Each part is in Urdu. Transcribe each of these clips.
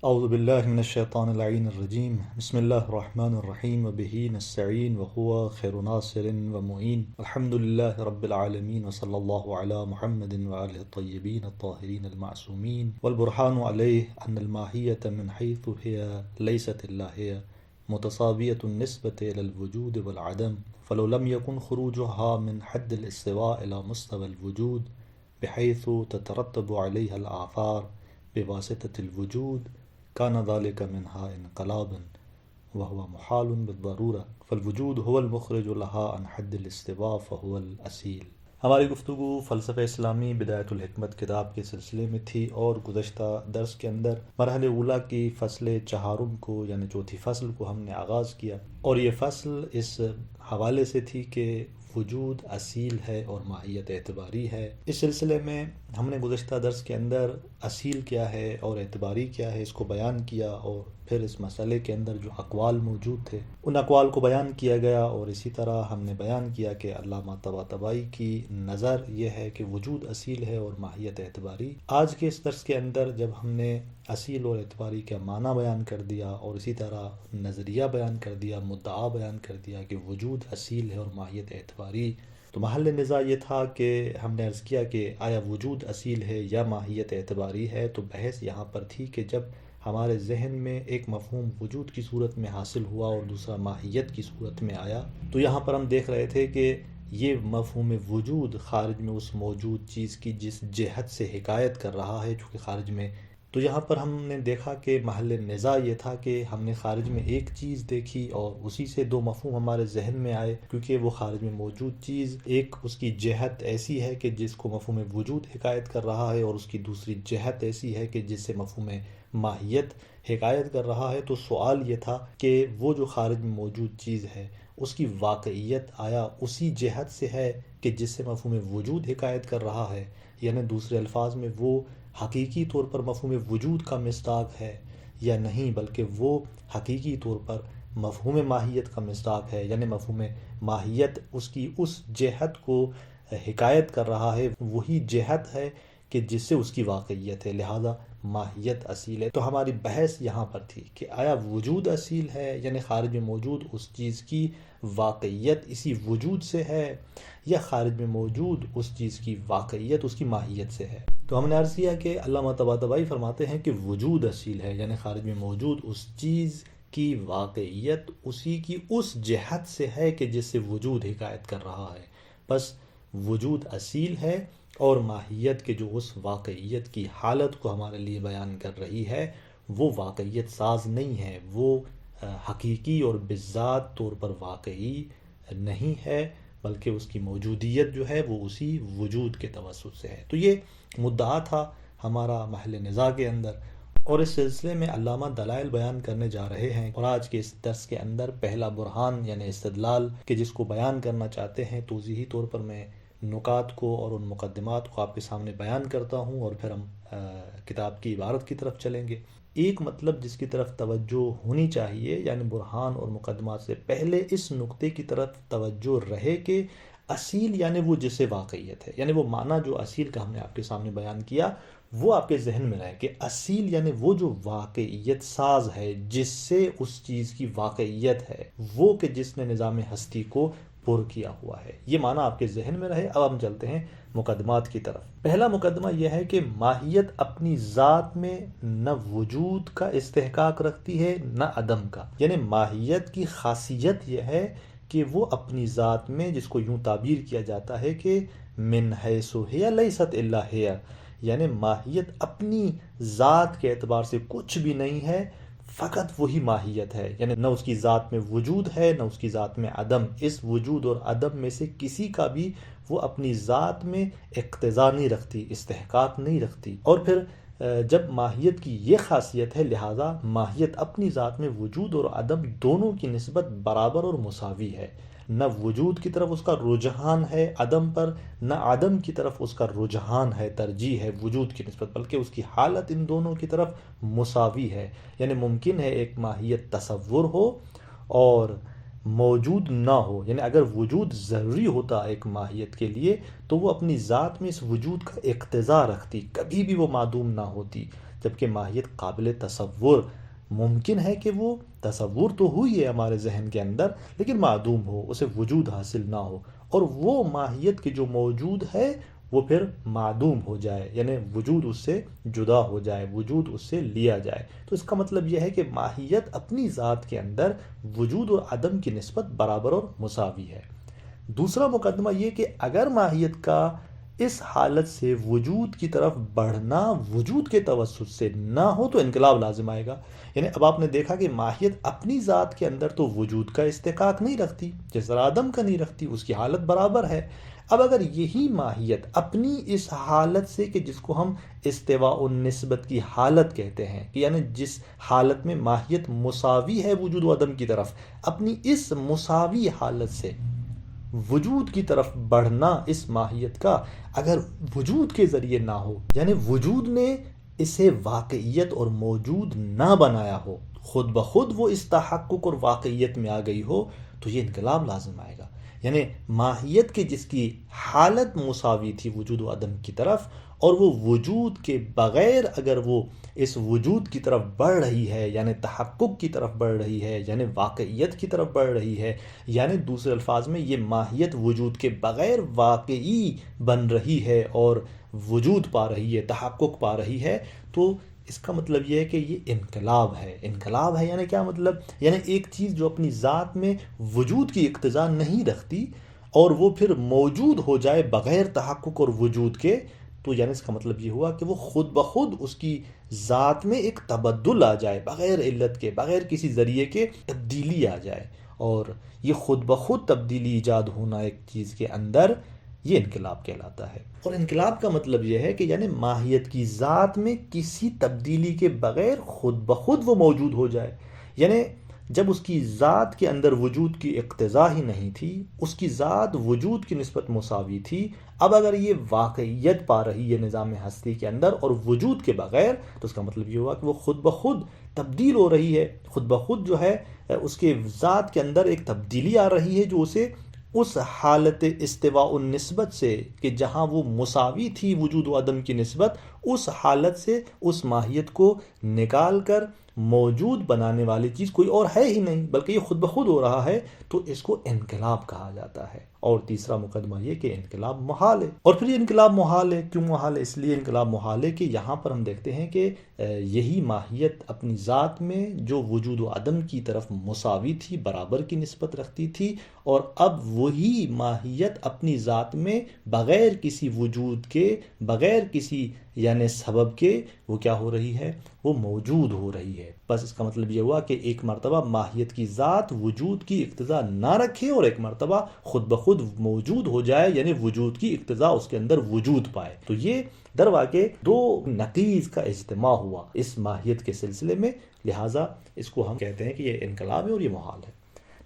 اعوذ باللہ من الشیطان اللعین الرجیم بسم اللہ الرحمن الرحیم وبہ نستعین وهو خیر ناصر ومعین الحمد للہ رب العالمین وصلی اللہ علی محمد وآلہ الطیبین الطاہرین المعصومین والبرہان علیہ ان الماہیۃ من حیث ہی لیست اللاہیہ متصابیۃ النسبۃ الی الوجود والعدم فلو لم يكن خروجها من حد الاستواء الى مستوى الوجود بحيث تترتب عليها الآثار بواسطة الوجود كان ذلك منها انقلابا وهو محال بالضرورة فالوجود هو المخرج لها عن حد الاستواء فهو الأصيل۔ ہماری گفتگو فلسفہ اسلامی بدایت الحکمت کتاب کے سلسلے میں تھی، اور گزشتہ درس کے اندر مرحلہ اولیٰ کی فصل چہارم کو یعنی چوتھی فصل کو ہم نے آغاز کیا، اور یہ فصل اس حوالے سے تھی کہ وجود اصیل ہے اور ماہیت اعتباری ہے۔ اس سلسلے میں ہم نے گزشتہ درس کے اندر اصیل کیا ہے اور اعتباری کیا ہے اس کو بیان کیا، اور پھر اس مسئلے کے اندر جو اقوال موجود تھے ان اقوال کو بیان کیا گیا، اور اسی طرح ہم نے بیان کیا کہ علامہ طباطبائی کی نظر یہ ہے کہ وجود اصیل ہے اور ماہیت اعتباری۔ آج کے اس درس کے اندر جب ہم نے اصیل اور اعتباری کا معنی بیان کر دیا، اور اسی طرح نظریہ بیان کر دیا، مدعا بیان کر دیا کہ وجود اصیل ہے اور ماہیت اعتباری، تو محل نزاع یہ تھا کہ ہم نے عرض کیا کہ آیا وجود اصیل ہے یا ماہیت اعتباری ہے۔ تو بحث یہاں پر تھی کہ جب ہمارے ذہن میں ایک مفہوم وجود کی صورت میں حاصل ہوا اور دوسرا ماہیت کی صورت میں آیا، تو یہاں پر ہم دیکھ رہے تھے کہ یہ مفہوم وجود خارج میں اس موجود چیز کی جس جہت سے حکایت کر رہا ہے چونکہ خارج میں، تو یہاں پر ہم نے دیکھا کہ محل نزاع یہ تھا کہ ہم نے خارج میں ایک چیز دیکھی اور اسی سے دو مفہوم ہمارے ذہن میں آئے، کیونکہ وہ خارج میں موجود چیز ایک اس کی جہت ایسی ہے کہ جس کو مفہوم وجود حکایت کر رہا ہے، اور اس کی دوسری جہت ایسی ہے کہ جس سے مفہوم ماہیت حکایت کر رہا ہے۔ تو سوال یہ تھا کہ وہ جو خارج میں موجود چیز ہے اس کی واقعیت آیا اسی جہت سے ہے کہ جس سے مفہوم وجود حکایت کر رہا ہے، یعنی دوسرے الفاظ میں وہ حقیقی طور پر مفہوم وجود کا مصداق ہے یا نہیں، بلکہ وہ حقیقی طور پر مفہوم ماہیت کا مصداق ہے، یعنی مفہوم ماہیت اس کی اس جہت کو حکایت کر رہا ہے، وہی جہت ہے کہ جس سے اس کی واقعیت ہے، لہذا ماہیت اصیل ہے۔ تو ہماری بحث یہاں پر تھی کہ آیا وجود اصیل ہے، یعنی خارج میں موجود اس چیز کی واقعیت اسی وجود سے ہے، یا خارج میں موجود اس چیز کی واقعیت اس کی ماہیت سے ہے۔ تو ہم نے عرض کیا کہ علامہ طباطبائی فرماتے ہیں کہ وجود اصیل ہے، یعنی خارج میں موجود اس چیز کی واقعیت اسی کی اس جہت سے ہے کہ جس سے وجود حکایت کر رہا ہے، بس وجود اصیل ہے، اور ماہیت کے جو اس واقعیت کی حالت کو ہمارے لیے بیان کر رہی ہے وہ واقعیت ساز نہیں ہے، وہ حقیقی اور بذات طور پر واقعی نہیں ہے، بلکہ اس کی موجودیت جو ہے وہ اسی وجود کے توسط سے ہے۔ تو یہ مدعا تھا ہمارا محل نزاع کے اندر، اور اس سلسلے میں علامہ دلائل بیان کرنے جا رہے ہیں، اور آج کے اس درس کے اندر پہلا برہان یعنی استدلال کہ جس کو بیان کرنا چاہتے ہیں، توضیحی طور پر میں نکات کو اور ان مقدمات کو آپ کے سامنے بیان کرتا ہوں، اور پھر ہم کتاب کی عبارت کی طرف چلیں گے۔ ایک مطلب جس کی طرف توجہ ہونی چاہیے، یعنی برہان اور مقدمات سے پہلے اس نقطے کی طرف توجہ رہے کہ اصیل یعنی وہ جسے واقعیت ہے، یعنی وہ معنی جو اصیل کا ہم نے آپ کے سامنے بیان کیا وہ آپ کے ذہن میں رہے کہ اصیل یعنی وہ جو واقعیت ساز ہے، جس سے اس چیز کی واقعیت ہے، وہ کہ جس نے نظام ہستی کو پر کیا ہوا ہے، یہ معنی آپ کے ذہن میں رہے۔ اب ہم چلتے ہیں مقدمات کی طرف۔ پہلا مقدمہ یہ ہے کہ ماہیت اپنی ذات میں نہ وجود کا استحقاق رکھتی ہے نہ عدم کا، یعنی ماہیت کی خاصیت یہ ہے کہ وہ اپنی ذات میں، جس کو یوں تعبیر کیا جاتا ہے کہ من حیث ہی لیست الا ہی، یعنی ماہیت اپنی ذات کے اعتبار سے کچھ بھی نہیں ہے، فقط وہی ماہیت ہے، یعنی نہ اس کی ذات میں وجود ہے نہ اس کی ذات میں عدم، اس وجود اور عدم میں سے کسی کا بھی وہ اپنی ذات میں اقتضا نہیں رکھتی، استحقاق نہیں رکھتی۔ اور پھر جب ماہیت کی یہ خاصیت ہے، لہذا ماہیت اپنی ذات میں وجود اور عدم دونوں کی نسبت برابر اور مساوی ہے، نہ وجود کی طرف اس کا رجحان ہے عدم پر، نہ عدم کی طرف اس کا رجحان ہے، ترجیح ہے وجود کی نسبت، بلکہ اس کی حالت ان دونوں کی طرف مساوی ہے۔ یعنی ممکن ہے ایک ماہیت تصور ہو اور موجود نہ ہو، یعنی اگر وجود ضروری ہوتا ایک ماہیت کے لیے تو وہ اپنی ذات میں اس وجود کا اقتضا رکھتی، کبھی بھی وہ معدوم نہ ہوتی، جبکہ ماہیت قابل تصور ممکن ہے کہ وہ تصور تو ہوئی ہے ہمارے ذہن کے اندر لیکن معدوم ہو، اسے وجود حاصل نہ ہو، اور وہ ماہیت کی جو موجود ہے وہ پھر معدوم ہو جائے، یعنی وجود اس سے جدا ہو جائے، وجود اس سے لیا جائے۔ تو اس کا مطلب یہ ہے کہ ماہیت اپنی ذات کے اندر وجود اور عدم کی نسبت برابر اور مساوی ہے۔ دوسرا مقدمہ یہ کہ اگر ماہیت کا اس حالت سے وجود کی طرف بڑھنا وجود کے توسط سے نہ ہو تو انقلاب لازم آئے گا۔ یعنی اب آپ نے دیکھا کہ ماہیت اپنی ذات کے اندر تو وجود کا استحقاق نہیں رکھتی، جس طرح عدم کا نہیں رکھتی، اس کی حالت برابر ہے۔ اب اگر یہی ماہیت اپنی اس حالت سے کہ جس کو ہم استواء النسبت کی حالت کہتے ہیں، کہ یعنی جس حالت میں ماہیت مساوی ہے وجود و عدم کی طرف، اپنی اس مساوی حالت سے وجود کی طرف بڑھنا اس ماہیت کا اگر وجود کے ذریعے نہ ہو، یعنی وجود نے اسے واقعیت اور موجود نہ بنایا ہو، خود بخود وہ اس تحقق اور واقعیت میں آ گئی ہو، تو یہ انقلاب لازم آئے گا۔ یعنی ماہیت کی جس کی حالت مساوی تھی وجود و عدم کی طرف، اور وہ وجود کے بغیر اگر وہ اس وجود کی طرف بڑھ رہی ہے، یعنی تحقق کی طرف بڑھ رہی ہے، یعنی واقعیت کی طرف بڑھ رہی ہے، یعنی دوسرے الفاظ میں یہ ماہیت وجود کے بغیر واقعی بن رہی ہے اور وجود پا رہی ہے، تحقق پا رہی ہے، تو اس کا مطلب یہ ہے کہ یہ انقلاب ہے۔ انقلاب ہے یعنی کیا مطلب؟ یعنی ایک چیز جو اپنی ذات میں وجود کی اقتضا نہیں رکھتی اور وہ پھر موجود ہو جائے بغیر تحقق اور وجود کے، تو یعنی اس کا مطلب یہ ہوا کہ وہ خود بخود اس کی ذات میں ایک تبدل آ جائے، بغیر علت کے، بغیر کسی ذریعے کے تبدیلی آ جائے، اور یہ خود بخود تبدیلی ایجاد ہونا ایک چیز کے اندر، یہ انقلاب کہلاتا ہے۔ اور انقلاب کا مطلب یہ ہے کہ یعنی ماہیت کی ذات میں کسی تبدیلی کے بغیر خود بخود وہ موجود ہو جائے، یعنی جب اس کی ذات کے اندر وجود کی اقتضا ہی نہیں تھی، اس کی ذات وجود کی نسبت مساوی تھی، اب اگر یہ واقعیت پا رہی ہے نظام ہستی کے اندر اور وجود کے بغیر، تو اس کا مطلب یہ ہوا کہ وہ خود بخود تبدیل ہو رہی ہے، خود بخود جو ہے اس کے ذات کے اندر ایک تبدیلی آ رہی ہے جو اسے اس حالت استواء النسبت سے کہ جہاں وہ مساوی تھی وجود و عدم کی نسبت، اس حالت سے اس ماہیت کو نکال کر موجود بنانے والی چیز کوئی اور ہے ہی نہیں بلکہ یہ خود بخود ہو رہا ہے، تو اس کو انقلاب کہا جاتا ہے۔ اور تیسرا مقدمہ یہ کہ انقلاب محال ہے۔ اور پھر یہ انقلاب محال ہے، کیوں محال ہے؟ اس لیے انقلاب محال ہے کہ یہاں پر ہم دیکھتے ہیں کہ یہی ماہیت اپنی ذات میں جو وجود و عدم کی طرف مساوی تھی، برابر کی نسبت رکھتی تھی، اور اب وہی ماہیت اپنی ذات میں بغیر کسی وجود کے، بغیر کسی یعنی سبب کے، وہ کیا ہو رہی ہے؟ وہ موجود ہو رہی ہے۔ بس اس کا مطلب یہ ہوا کہ ایک مرتبہ ماہیت کی ذات وجود کی اقتضا نہ رکھے اور ایک مرتبہ خود بخود موجود ہو جائے، یعنی وجود کی اقتضا اس کے اندر وجود پائے۔ تو یہ در واقع دو نقیض کا اجتماع ہوا اس ماہیت کے سلسلے میں، لہٰذا اس کو ہم کہتے ہیں کہ یہ انقلاب ہے اور یہ محال ہے۔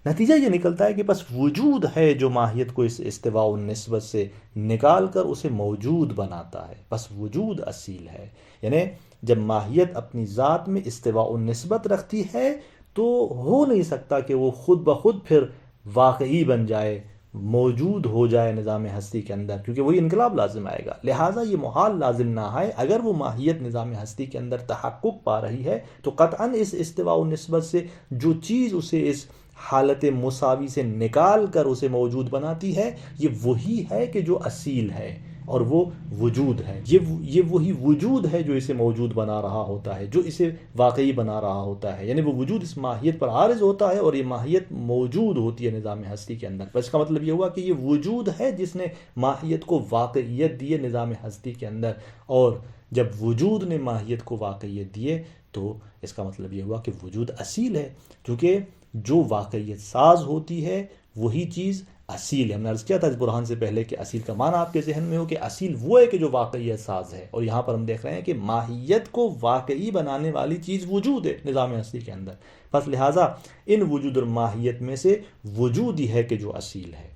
نتیجہ یہ نکلتا ہے کہ بس وجود ہے جو ماہیت کو اس استواء النسبت سے نکال کر اسے موجود بناتا ہے، بس وجود اصیل ہے۔ یعنی جب ماہیت اپنی ذات میں استواء النسبت رکھتی ہے تو ہو نہیں سکتا کہ وہ خود بخود پھر واقعی بن جائے، موجود ہو جائے نظام ہستی کے اندر، کیونکہ وہی انقلاب لازم آئے گا۔ لہٰذا یہ محال لازم نہ آئے، اگر وہ ماہیت نظام ہستی کے اندر تحقق پا رہی ہے تو قطعاً اس استواء النسبت سے جو چیز اسے اس حالت مساوی سے نکال کر اسے موجود بناتی ہے، یہ وہی ہے کہ جو اصیل ہے، اور وہ وجود ہے۔ یہ وہی وجود ہے جو اسے موجود بنا رہا ہوتا ہے، جو اسے واقعی بنا رہا ہوتا ہے، یعنی وہ وجود اس ماہیت پر عارض ہوتا ہے اور یہ ماہیت موجود ہوتی ہے نظام ہستی کے اندر۔ بس اس کا مطلب یہ ہوا کہ یہ وجود ہے جس نے ماہیت کو واقعیت دی ہے نظام ہستی کے اندر، اور جب وجود نے ماہیت کو واقعیت دیے تو اس کا مطلب یہ ہوا کہ وجود اصیل ہے، کیونکہ جو واقعیت ساز ہوتی ہے وہی چیز اصیل ہے۔ ہم نے عرض کیا تھا اس برہان سے پہلے کہ اصیل کا معنی آپ کے ذہن میں ہو کہ اصیل وہ ہے کہ جو واقعیت ساز ہے، اور یہاں پر ہم دیکھ رہے ہیں کہ ماہیت کو واقعی بنانے والی چیز وجود ہے نظام ہستی کے اندر، بس لہٰذا ان وجود اور ماہیت میں سے وجود ہی ہے کہ جو اصیل ہے۔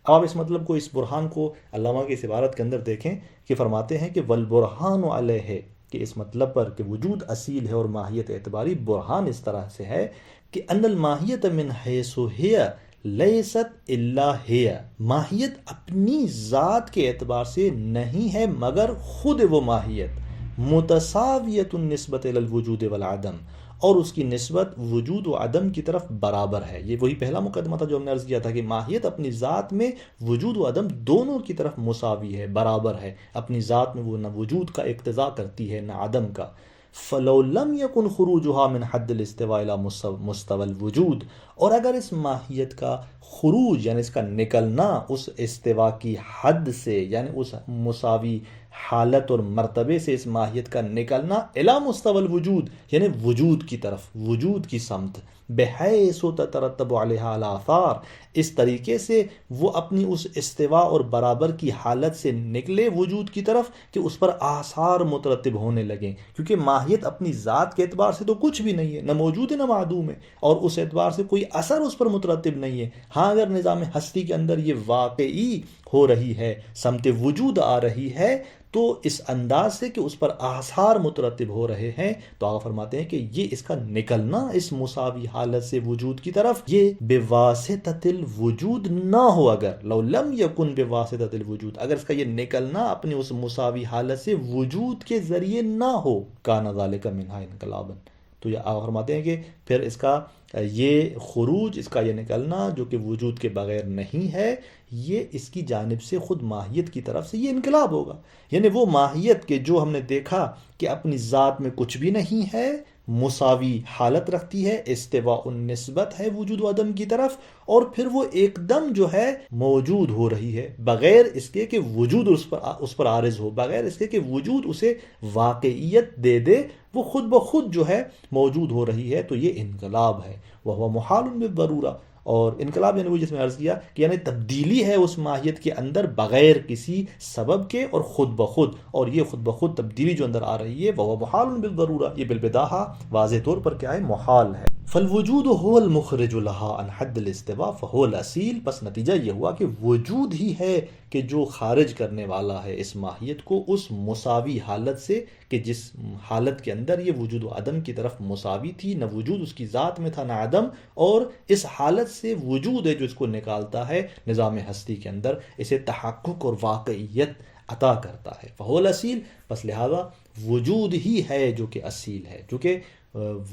اب آپ اس مطلب کو، اس برہان کو علامہ کی اس عبارت کے اندر دیکھیں کہ فرماتے ہیں کہ والبرہان علیہ، کہ اس مطلب پر کہ وجود اصیل ہے اور ماہیت اعتباری، برہان اس طرح سے ہے کہ ان الماہیت من حیث ہی لیست الا ہی، ماہیت اپنی ذات کے اعتبار سے نہیں ہے مگر خود وہ ماہیت، متساویۃ النسبۃ الی الوجود والعدم، اور اس کی نسبت وجود و عدم کی طرف برابر ہے۔ یہ وہی پہلا مقدمہ تھا جو ہم نے عرض کیا تھا کہ ماہیت اپنی ذات میں وجود و عدم دونوں کی طرف مساوی ہے، برابر ہے۔ اپنی ذات میں وہ نہ وجود کا اقتضا کرتی ہے نہ عدم کا۔ فلو لم یکن خروجها من حد الاستواء الى مستوى الوجود، اور اگر اس ماہیت کا خروج یعنی اس کا نکلنا اس استوا کی حد سے، یعنی اس مساوی حالت اور مرتبے سے اس ماہیت کا نکلنا الی مستوى الوجود یعنی وجود کی طرف، وجود کی سمت، بحیث تترتب علیہا الاثار، اس طریقے سے وہ اپنی اس استوا اور برابر کی حالت سے نکلے وجود کی طرف کہ اس پر آثار مترتب ہونے لگیں، کیونکہ ماہیت اپنی ذات کے اعتبار سے تو کچھ بھی نہیں ہے، نہ موجود ہے نہ معدوم ہے، اور اس اعتبار سے کوئی اثر اس پر مترتب نہیں ہے۔ ہاں اگر نظام ہستی کے اندر یہ واقعی ہو رہی ہے، سمت وجود آ رہی ہے، تو اس انداز سے کہ اس پر آثار مترتب ہو رہے ہیں، تو آقا فرماتے ہیں کہ یہ اس کا نکلنا اس مساوی حالت سے وجود کی طرف یہ بواسطۃ الوجود نہ ہو، اگر لو لم یکن بواسطۃ الوجود، اگر اس کا یہ نکلنا اپنی اس مساوی حالت سے وجود کے ذریعے نہ ہو، کان ذالک منہا انقلابا، تو یہ آقا فرماتے ہیں کہ پھر اس کا یہ خروج، اس کا یہ نکلنا جو کہ وجود کے بغیر نہیں ہے، یہ اس کی جانب سے خود ماہیت کی طرف سے یہ انقلاب ہوگا۔ یعنی وہ ماہیت کے جو ہم نے دیکھا کہ اپنی ذات میں کچھ بھی نہیں ہے، مساوی حالت رکھتی ہے، استواء النسبت ہے وجود و عدم کی طرف، اور پھر وہ ایک دم جو ہے موجود ہو رہی ہے بغیر اس کے کہ وجود اس پر عارض ہو، بغیر اس کے کہ وجود اسے واقعیت دے دے، وہ خود بخود جو ہے موجود ہو رہی ہے، تو یہ انقلاب ہے۔ وہو محال بالضرورہ، اور انقلاب یعنی وہ جس میں عرض کیا کہ یعنی تبدیلی ہے اس ماہیت کے اندر بغیر کسی سبب کے اور خود بخود، اور یہ خود بخود تبدیلی جو اندر آ رہی ہے وہ محال بالضرورہ، یہ بالبداہہ واضح طور پر کیا ہے، محال ہے۔ فالوجود هو المخرج لها عن حد الاستواء فهو الاصیل، پس نتیجہ یہ ہوا کہ وجود ہی ہے کہ جو خارج کرنے والا ہے اس ماہیت کو اس مساوی حالت سے، کہ جس حالت کے اندر یہ وجود و عدم کی طرف مساوی تھی، نہ وجود اس کی ذات میں تھا نہ عدم، اور اس حالت سے وجود ہے جو اس کو نکالتا ہے نظام ہستی کے اندر، اسے تحقق اور واقعیت عطا کرتا ہے۔ فہو الاصیل، پس لہذا وجود ہی ہے جو کہ اصیل ہے، جو کہ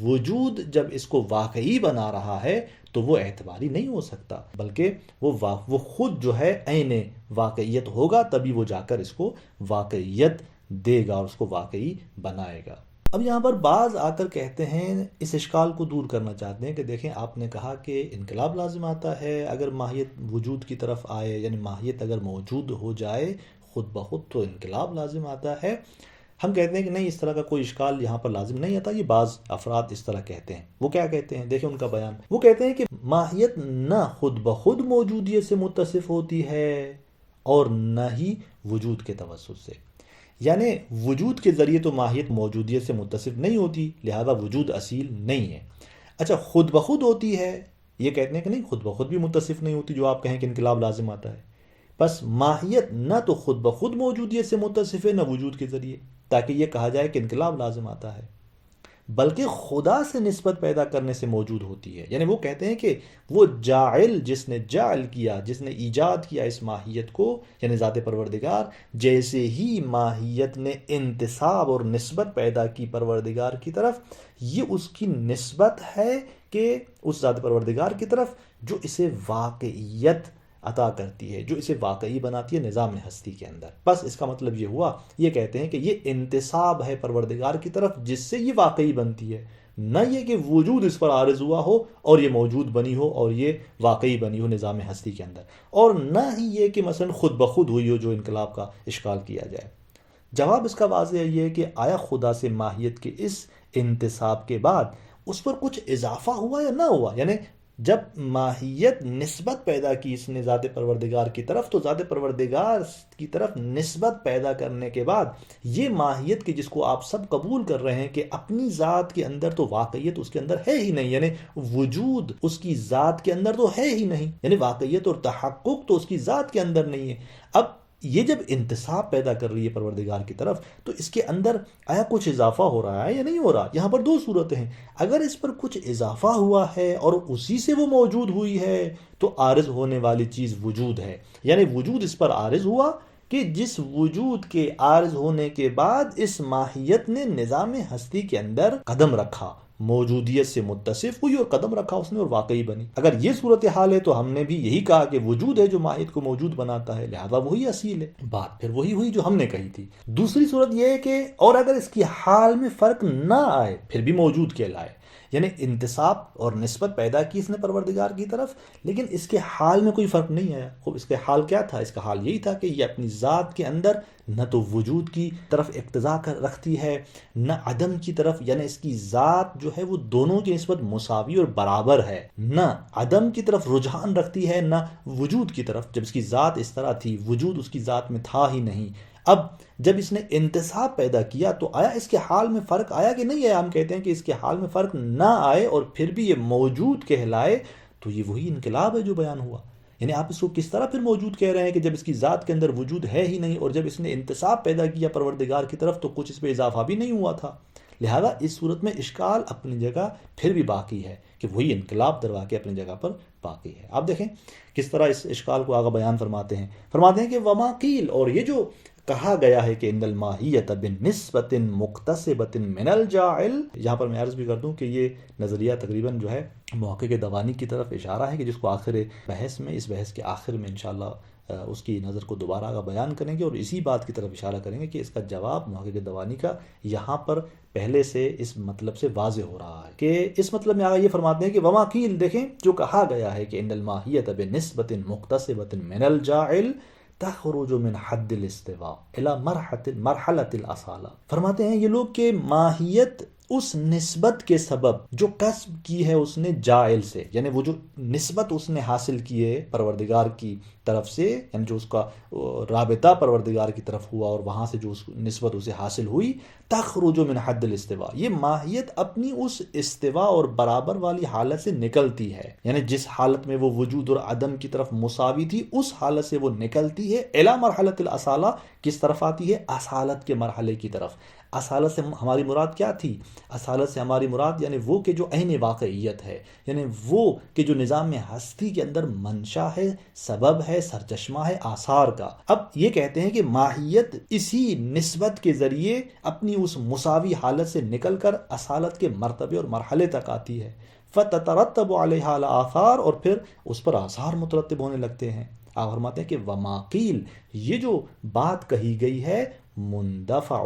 وجود جب اس کو واقعی بنا رہا ہے تو وہ اعتباری نہیں ہو سکتا، بلکہ وہ خود جو ہے عین واقعیت ہوگا، تبھی وہ جا کر اس کو واقعیت دے گا اور اس کو واقعی بنائے گا۔ اب یہاں پر بعض آ کر کہتے ہیں، اس اشکال کو دور کرنا چاہتے ہیں کہ دیکھیں آپ نے کہا کہ انقلاب لازم آتا ہے اگر ماہیت وجود کی طرف آئے، یعنی ماہیت اگر موجود ہو جائے خود بخود تو انقلاب لازم آتا ہے۔ ہم کہتے ہیں کہ نہیں، اس طرح کا کوئی اشکال یہاں پر لازم نہیں آتا، یہ بعض افراد اس طرح کہتے ہیں۔ وہ کیا کہتے ہیں، دیکھیں ان کا بیان، وہ کہتے ہیں کہ ماہیت نہ خود بخود موجودیت سے متصف ہوتی ہے اور نہ ہی وجود کے توسط سے، یعنی وجود کے ذریعے تو ماہیت موجودیت سے متصف نہیں ہوتی، لہذا وجود اصیل نہیں ہے۔ اچھا خود بخود ہوتی ہے، یہ کہتے ہیں کہ نہیں، خود بخود بھی متصف نہیں ہوتی جو آپ کہیں کہ انقلاب لازم آتا ہے۔ بس ماہیت نہ تو خود بخود موجودیت سے متصف ہے نہ وجود کے ذریعے، تاکہ یہ کہا جائے کہ انقلاب لازم آتا ہے، بلکہ خدا سے نسبت پیدا کرنے سے موجود ہوتی ہے۔ یعنی وہ کہتے ہیں کہ وہ جاعل، جس نے جعل کیا، جس نے ایجاد کیا اس ماہیت کو، یعنی ذات پروردگار، جیسے ہی ماہیت نے انتساب اور نسبت پیدا کی پروردگار کی طرف، یہ اس کی نسبت ہے کہ اس ذات پروردگار کی طرف جو اسے واقعیت عطا کرتی ہے، جو اسے واقعی بناتی ہے نظام ہستی کے اندر۔ بس اس کا مطلب یہ ہوا، یہ کہتے ہیں کہ یہ انتساب ہے پروردگار کی طرف جس سے یہ واقعی بنتی ہے، نہ یہ کہ وجود اس پر عارض ہوا ہو اور یہ موجود بنی ہو اور یہ واقعی بنی ہو نظام ہستی کے اندر، اور نہ ہی یہ کہ مثلا خود بخود ہوئی ہو جو انقلاب کا اشکال کیا جائے۔ جواب اس کا واضح یہ ہے کہ آیا خدا سے ماہیت کے اس انتساب کے بعد اس پر کچھ اضافہ ہوا یا نہ ہوا؟ یعنی جب ماہیت نسبت پیدا کی اس نے ذات پروردگار کی طرف، تو ذات پروردگار کی طرف نسبت پیدا کرنے کے بعد یہ ماہیت کی جس کو آپ سب قبول کر رہے ہیں کہ اپنی ذات کے اندر تو واقعیت اس کے اندر ہے ہی نہیں، یعنی وجود اس کی ذات کے اندر تو ہے ہی نہیں، یعنی واقعیت اور تحقق تو اس کی ذات کے اندر نہیں ہے۔ اب یہ جب انتساب پیدا کر رہی ہے پروردگار کی طرف، تو اس کے اندر آیا کچھ اضافہ ہو رہا ہے یا نہیں ہو رہا؟ یہاں پر دو صورتیں ہیں، اگر اس پر کچھ اضافہ ہوا ہے اور اسی سے وہ موجود ہوئی ہے تو عارض ہونے والی چیز وجود ہے، یعنی وجود اس پر عارض ہوا کہ جس وجود کے عارض ہونے کے بعد اس ماہیت نے نظام ہستی کے اندر قدم رکھا، موجودیت سے متصف ہوئی اور قدم رکھا اس نے اور واقعی بنی۔ اگر یہ صورتحال ہے تو ہم نے بھی یہی کہا کہ وجود ہے جو ماہیت کو موجود بناتا ہے، لہذا وہی اصیل ہے۔ بات پھر وہی ہوئی جو ہم نے کہی تھی۔ دوسری صورت یہ ہے کہ اور اگر اس کی حال میں فرق نہ آئے پھر بھی موجود کہلائے، یعنی انتساب اور نسبت پیدا کی اس نے پروردگار کی طرف، لیکن اس کے حال میں کوئی فرق نہیں آیا۔ خوب اس کے حال کیا تھا؟ اس کا حال یہی تھا کہ یہ اپنی ذات کے اندر نہ تو وجود کی طرف اقتضا رکھتی ہے نہ عدم کی طرف، یعنی اس کی ذات جو ہے وہ دونوں کی نسبت مساوی اور برابر ہے، نہ عدم کی طرف رجحان رکھتی ہے نہ وجود کی طرف۔ جب اس کی ذات اس طرح تھی، وجود اس کی ذات میں تھا ہی نہیں۔ اب جب اس نے انتصاب پیدا کیا تو آیا اس کے حال میں فرق آیا کہ نہیں آیا؟ ہم کہتے ہیں کہ اس کے حال میں فرق نہ آئے اور پھر بھی یہ موجود کہلائے تو یہ وہی انقلاب ہے جو بیان ہوا۔ یعنی آپ اس کو کس طرح پھر موجود کہہ رہے ہیں کہ جب اس کی ذات کے اندر وجود ہے ہی نہیں، اور جب اس نے انتصاب پیدا کیا پروردگار کی طرف تو کچھ اس پہ اضافہ بھی نہیں ہوا تھا۔ لہذا اس صورت میں اشکال اپنی جگہ پھر بھی باقی ہے کہ وہی انقلاب در واقع اپنی جگہ پر باقی ہے۔ آپ دیکھیں کس طرح اس اشکال کو آگے بیان فرماتے ہیں کہ وما قیل، اور یہ جو کہا گیا ہے کہ ان الماہیت بنسبت مکتسبۃ من الجاعل، یہاں پر میں عرض بھی کر دوں کہ یہ نظریہ تقریباً جو ہے محقق دوانی کی طرف اشارہ ہے کہ جس کو آخر بحث میں، اس بحث کے آخر میں انشاءاللہ اس کی نظر کو دوبارہ بیان کریں گے اور اسی بات کی طرف اشارہ کریں گے کہ اس کا جواب محقق دوانی کا یہاں پر پہلے سے اس مطلب سے واضح ہو رہا ہے کہ اس مطلب میں آگے یہ فرماتے ہیں کہ وما قیل، دیکھیں جو کہا گیا ہے کہ ان الماہیت بنسبت مکتسبۃ من الجاعل تخرج من حد الاستواء الى مرحلۃ الاصالہ۔ فرماتے ہیں یہ لوگ کہ ماہیت اس نسبت کے سبب جو کسب کی ہے اس نے جائل سے، یعنی وہ جو نسبت اس نے حاصل کی ہے پروردگار کی طرف سے، یعنی جو اس کا رابطہ پروردگار کی طرف ہوا اور وہاں سے جو اس نسبت اسے حاصل ہوئی، تخرج من حد الاستواء، یہ ماہیت اپنی اس استواء اور برابر والی حالت سے نکلتی ہے، یعنی جس حالت میں وہ وجود اور عدم کی طرف مساوی تھی اس حالت سے وہ نکلتی ہے الی مرحلۃ الاصالہ، کس طرف آتی ہے؟ اصالت کے مرحلے کی طرف۔ اصالت سے ہماری مراد کیا تھی؟ اصالت سے ہماری مراد یعنی وہ کہ جو عین واقعیت ہے، یعنی وہ کہ جو نظام ہستی کے اندر منشا ہے، سبب ہے، سرچشمہ ہے آثار کا۔ اب یہ کہتے ہیں کہ ماہیت اسی نسبت کے ذریعے اپنی اس مساوی حالت سے نکل کر اصالت کے مرتبے اور مرحلے تک آتی ہے، فتترتب علیہا الاثار، اور پھر اس پر آثار مترتب ہونے لگتے ہیں۔ آپ فرماتے ہیں کہ وما قیل، یہ جو بات کہی گئی ہے مندفع،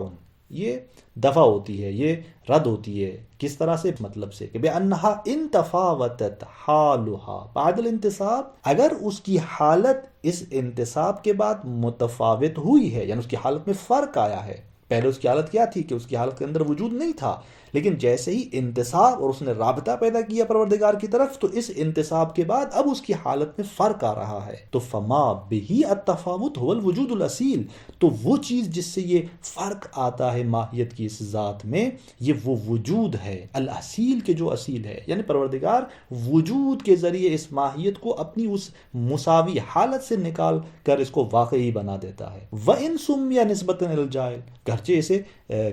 یہ دفع ہوتی ہے، یہ رد ہوتی ہے، کس طرح سے؟ مطلب سے کہ بِأَنَّهَا إِن تَفَاوَتَتْ حَالُهَا بَعْدَ الْانْتِصَاب، اگر اس کی حالت اس انتصاب کے بعد متفاوت ہوئی ہے، یعنی اس کی حالت میں فرق آیا ہے۔ پہلے اس کی حالت کیا تھی کہ اس کی حالت کے اندر وجود نہیں تھا، لیکن جیسے ہی انتصاب اور اس نے رابطہ پیدا کیا پروردگار کی طرف تو اس انتصاب کے بعد اب اس کی حالت میں فرق آ رہا ہے، تو فما بہی التفاوت هو الوجود الاصیل، تو وہ چیز جس سے یہ فرق آتا ہے ماہیت کی اس ذات میں، یہ وہ وجود ہے الاصیل کے جو اصیل ہے، یعنی پروردگار وجود کے ذریعے اس ماہیت کو اپنی اس مساوی حالت سے نکال کر اس کو واقعی بنا دیتا ہے۔ وَإِن سُمِّيَ نِسْبَةً إِلَى الْجَاعِلِ، گرچہ اسے